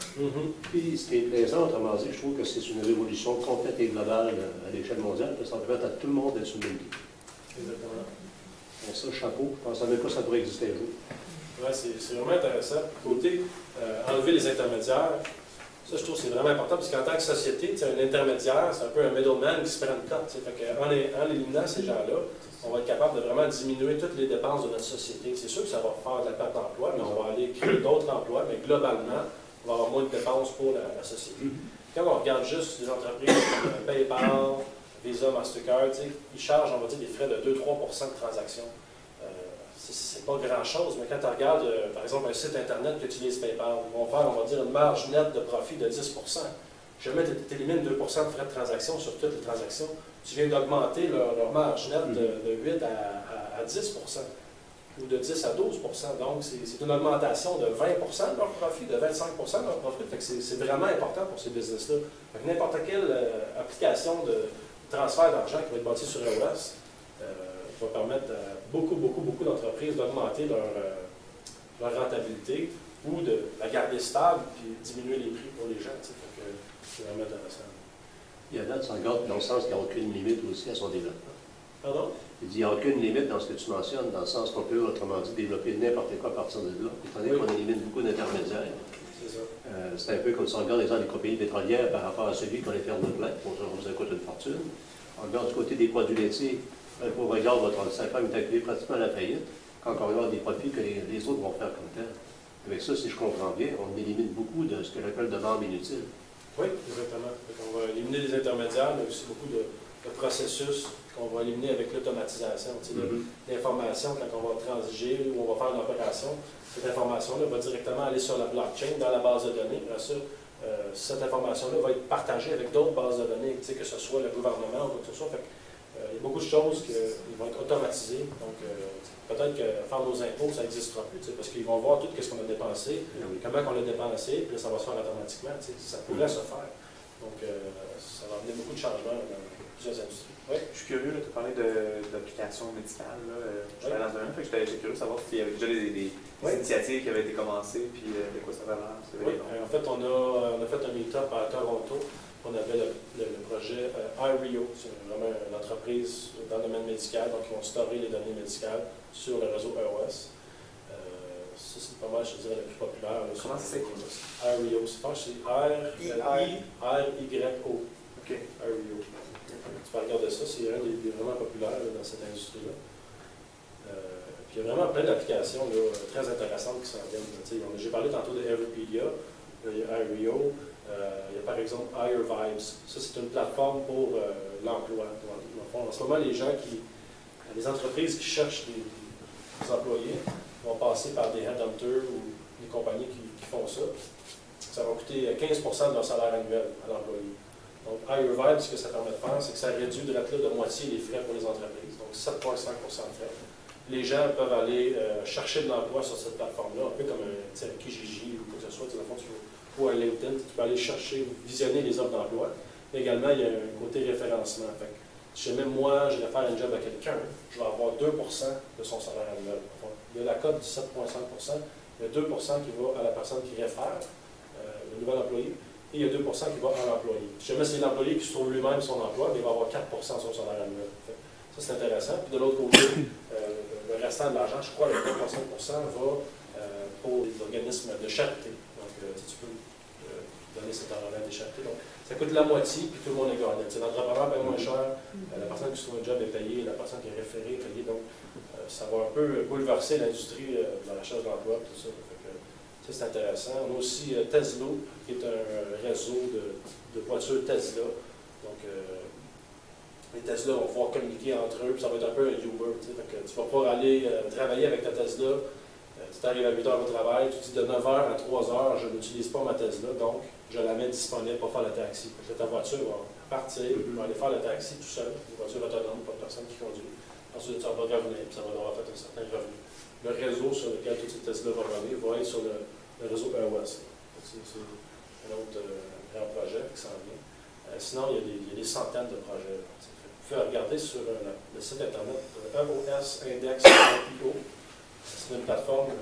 Puis, ce qui est plaisant, autrement dit, je trouve que c'est une révolution complète et globale à l'échelle mondiale, parce que ça permet à tout le monde d'être sur le même pied. Exactement. Donc ça, chapeau. Je ne pensais même pas que ça pourrait exister un jour. Oui, c'est vraiment intéressant. Côté enlever les intermédiaires, ça, je trouve que c'est vraiment important, parce qu'en tant que société, un intermédiaire, c'est un peu un middleman qui se prend une cote. En éliminant ces gens-là, on va être capable de vraiment diminuer toutes les dépenses de notre société. C'est sûr que ça va faire de la perte d'emploi, mais on va aller créer d'autres emplois, mais globalement, on va avoir moins de dépenses pour la société. Quand on regarde juste des entreprises comme PayPal, Visa, Mastercard, ils chargent, on va dire, des frais de 2-3% de transaction. C'est pas grand-chose, mais quand tu regardes, par exemple, un site Internet qui utilise PayPal, ils vont faire, on va dire, une marge nette de profit de 10%. Jamais tu élimines 2% de frais de transaction sur toutes les transactions. Tu viens d'augmenter leur marge nette de 8 à 10%, ou de 10 à 12%. Donc, c'est une augmentation de 20% de leur profit, de 25% de leur profit. C'est vraiment important pour ces business-là. N'importe quelle application de transfert d'argent qui va être bâtie sur EOS va permettre à beaucoup d'entreprises d'augmenter leur rentabilité ou de la garder stable puis diminuer les prix pour les gens. C'est vraiment intéressant. Il y a date, ça regarde dans le sens qu'il n'y a aucune limite aussi à son développement. Pardon? Il dit qu'il n'y a aucune limite dans ce que tu mentionnes, dans le sens qu'on peut, autrement dit, développer n'importe quoi à partir de là, étant donné qu'on élimine beaucoup d'intermédiaires. C'est ça. C'est un peu comme si on regarde les gens des compagnies pétrolières par rapport à celui qu'on les ferme de plein, ça coûte une fortune. On regarde du côté des produits laitiers, un pauvre regard, votre femme est accueillie pratiquement à la faillite, quand on regarde des profits que les autres vont faire comme tel. Avec ça, si je comprends bien, on élimine beaucoup de ce que j'appelle de vente inutile. Oui, exactement. On va éliminer les intermédiaires, mais aussi beaucoup de processus qu'on va éliminer avec l'automatisation. L'information, quand on va transiger ou on va faire une opération, cette information-là va directement aller sur la blockchain, dans la base de données. Après ça, cette information-là va être partagée avec d'autres bases de données, que ce soit le gouvernement ou quoi que ce soit. Fait il y a beaucoup de choses qui vont être automatisées. Donc, peut-être que faire nos impôts, ça n'existera plus, parce qu'ils vont voir tout ce qu'on a dépensé, comment on l'a dépensé, puis là, ça va se faire automatiquement. Ça pourrait se faire. Donc, ça va amener beaucoup de changements dans plusieurs industries. Oui, je suis curieux, tu as parlé d'applications médicales. Je suis allé dans un domaine, j'étais curieux de savoir s'il y avait déjà des initiatives qui avaient été commencées, puis de quoi ça va l'air. Oui, en fait, on a fait un meet-up à Toronto. On avait le projet iRio, c'est vraiment une entreprise dans le domaine médical, donc ils vont storer les données médicales sur le réseau EOS. Ça, c'est pas mal, je dirais, le plus populaire. Comment ça s'écrit? iRio, c'est R-I-Y-O. OK. iRio. Tu peux regarder ça, c'est un des vraiment populaires dans cette industrie-là. Puis il y a vraiment plein d'applications très intéressantes qui s'en viennent. J'ai parlé tantôt de Everpedia, il y a iRio. Il y a par exemple HireVibes. Ça, c'est une plateforme pour l'emploi. En ce moment, les entreprises qui cherchent des employés vont passer par des headhunters ou des compagnies qui font ça. Ça va coûter 15 de leur salaire annuel à l'employé. Donc, HireVibes, ce que ça permet de faire, c'est que ça réduit de moitié les frais pour les entreprises. Donc, 7,5 de frais. Les gens peuvent aller chercher de l'emploi sur cette plateforme-là, un peu comme un Kijiji ou quoi que ce soit. Ou un LinkedIn, tu peux aller chercher, visionner les offres d'emploi. Mais également, il y a un côté référencement. Fait que, si jamais moi, je vais faire un job à quelqu'un, je vais avoir 2 de son salaire annuel. Il y a la cote du 7,5 il y a 2 qui va à la personne qui réfère, le nouvel employé, et il y a 2 qui va à l'employé. Si jamais c'est l'employé qui se trouve lui-même son emploi, il va avoir 4 sur son salaire annuel. Fait, ça, c'est intéressant. Puis de l'autre côté, le restant de l'argent, je crois, le 3,5 va pour les organismes de charité. Donc, tu peux donner cet argent-là à des charités. Donc, ça coûte la moitié, puis tout le monde est gagnant. L'entrepreneur paye moins cher, la personne qui se trouve un job est payée, la personne qui est référée est payée. Donc, ça va un peu bouleverser l'industrie de la recherche d'emploi, tout ça. Ça, c'est intéressant. On a aussi Tesla, qui est un réseau de voitures Tesla. Donc, les Tesla vont pouvoir communiquer entre eux, puis ça va être un peu un Uber. Tu vas pouvoir aller travailler avec ta Tesla. Tu arrives à 8 heures au travail, tu dis de 9 h à 3 h, je n'utilise pas ma Tesla, donc je la mets disponible pour faire le taxi. Ta voiture va partir, va aller faire le taxi tout seul, une voiture autonome, pas de personne qui conduit. Ensuite, ça va revenir, puis ça va avoir fait un certain revenu. Le réseau sur lequel toutes ces Tesla vont revenir va être sur le réseau EOS. C'est un autre grand projet qui s'en vient. Sinon, il y a des centaines de projets. Vous pouvez regarder sur le site internet EOSindex.io. C'est une plateforme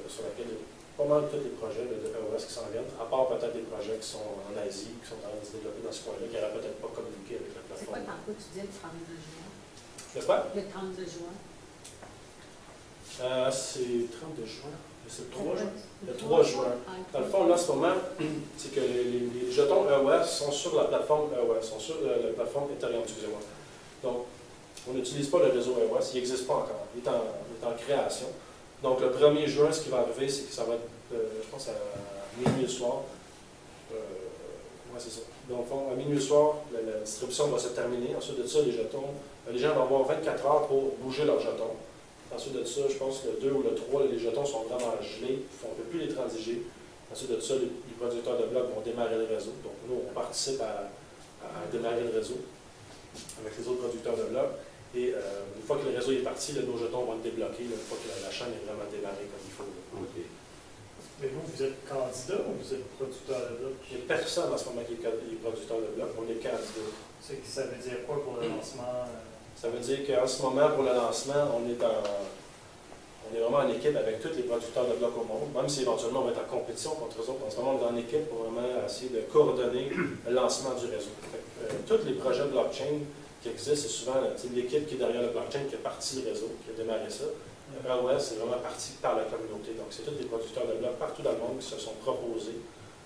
sur laquelle il y a pas mal tous les projets de EOS qui s'en viennent, à part peut-être des projets qui sont en Asie, qui sont en train de se développer dans ce coin-là, qui n'auraient peut-être pas communiqué avec la plateforme. C'est quoi tantôt tu disais le 32 juin? C'est quoi? Le 32 juin. C'est 32 juin. C'est le 3 juin. Le 3 juin. Dans le fond, là, en ce moment, c'est que les jetons EOS sont sur la plateforme EOS, sont sur la plateforme Ethereum, excusez-moi. Donc, on n'utilise pas le réseau EOS, il n'existe pas encore, il est en création. Donc, le 1er juin, ce qui va arriver, c'est que ça va être, je pense, à minuit le soir. Oui, c'est ça. Donc, à minuit le soir, la distribution va se terminer. Ensuite de ça, les jetons, les gens vont avoir 24 heures pour bouger leurs jetons. Ensuite de ça, je pense que le 2 ou le 3, les jetons sont vraiment gelés, on ne peut plus les transiger. Ensuite de ça, les producteurs de blocs vont démarrer le réseau. Donc, nous, on participe à démarrer le réseau avec les autres producteurs de blocs. Et une fois que le réseau est parti, nos jetons vont être débloqués, une fois que la chaîne est vraiment démarrée comme il faut. Okay. Mais vous êtes candidat ou vous êtes producteur de bloc? Il n'y a personne en ce moment qui est producteur de blocs, on est candidat. Ça veut dire quoi pour le lancement? Ça veut dire qu'en ce moment, pour le lancement, on est vraiment en équipe avec tous les producteurs de blocs au monde, même si éventuellement on va être en compétition contre eux autres. En ce moment, on est en équipe pour vraiment essayer de coordonner le lancement du réseau. Tous les projets blockchain qui existent, c'est souvent l'équipe qui est derrière le blockchain qui a parti le réseau, qui a démarré ça. EOS, c'est vraiment parti par la communauté. Donc, c'est tous les producteurs de blocs partout dans le monde qui se sont proposés.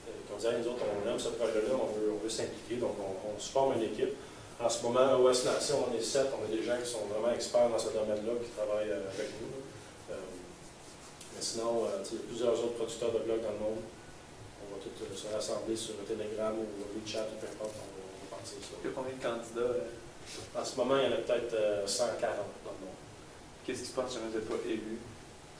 Qui ont dit, nous autres, on aime ce projet-là, on veut s'impliquer, donc on se forme une équipe. En ce moment, à OS Nation, on est 7, on a des gens qui sont vraiment experts dans ce domaine-là, qui travaillent avec nous. Mais sinon, il y a plusieurs autres producteurs de blogs dans le monde. On va tous se rassembler sur Telegram ou WeChat, ou peu importe, on va partir ça. Il y a combien de candidats? En ce moment, il y en a peut-être 140 dans le monde. Qu'est-ce qui se passe si jamais vous n'êtes pas élu?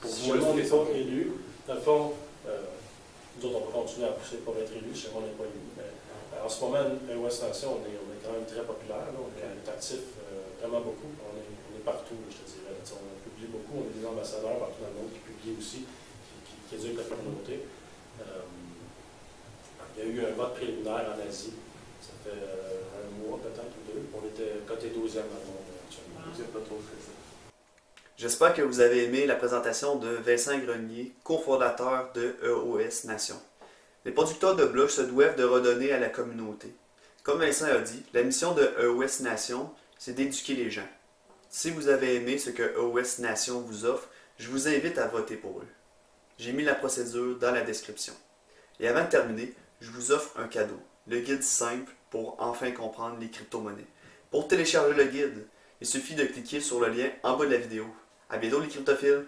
Si jamais on n'est pas élu, dans le fond, nous autres, on va continuer à pousser pour être élu, si jamais on n'est pas élu. Mais, en ce moment, à West Nation, on est quand même très populaire. Là. On est actif vraiment beaucoup. On est partout, je te dirais. On publie beaucoup. On est des ambassadeurs partout dans le monde qui publient aussi, qui éduquent la communauté. Il y a eu un vote préliminaire en Asie. Ça fait un mois, peut-être, ou deux. On était coté 12e dans le monde actuellement. Vous n'êtes pas trop fait ça. J'espère que vous avez aimé la présentation de Vincent Grenier, cofondateur de EOS Nation. Les producteurs de blocs se doivent de redonner à la communauté. Comme Vincent a dit, la mission de EOS Nation, c'est d'éduquer les gens. Si vous avez aimé ce que EOS Nation vous offre, je vous invite à voter pour eux. J'ai mis la procédure dans la description. Et avant de terminer, je vous offre un cadeau, le guide simple pour enfin comprendre les crypto-monnaies. Pour télécharger le guide, il suffit de cliquer sur le lien en bas de la vidéo. À bientôt les cryptophiles!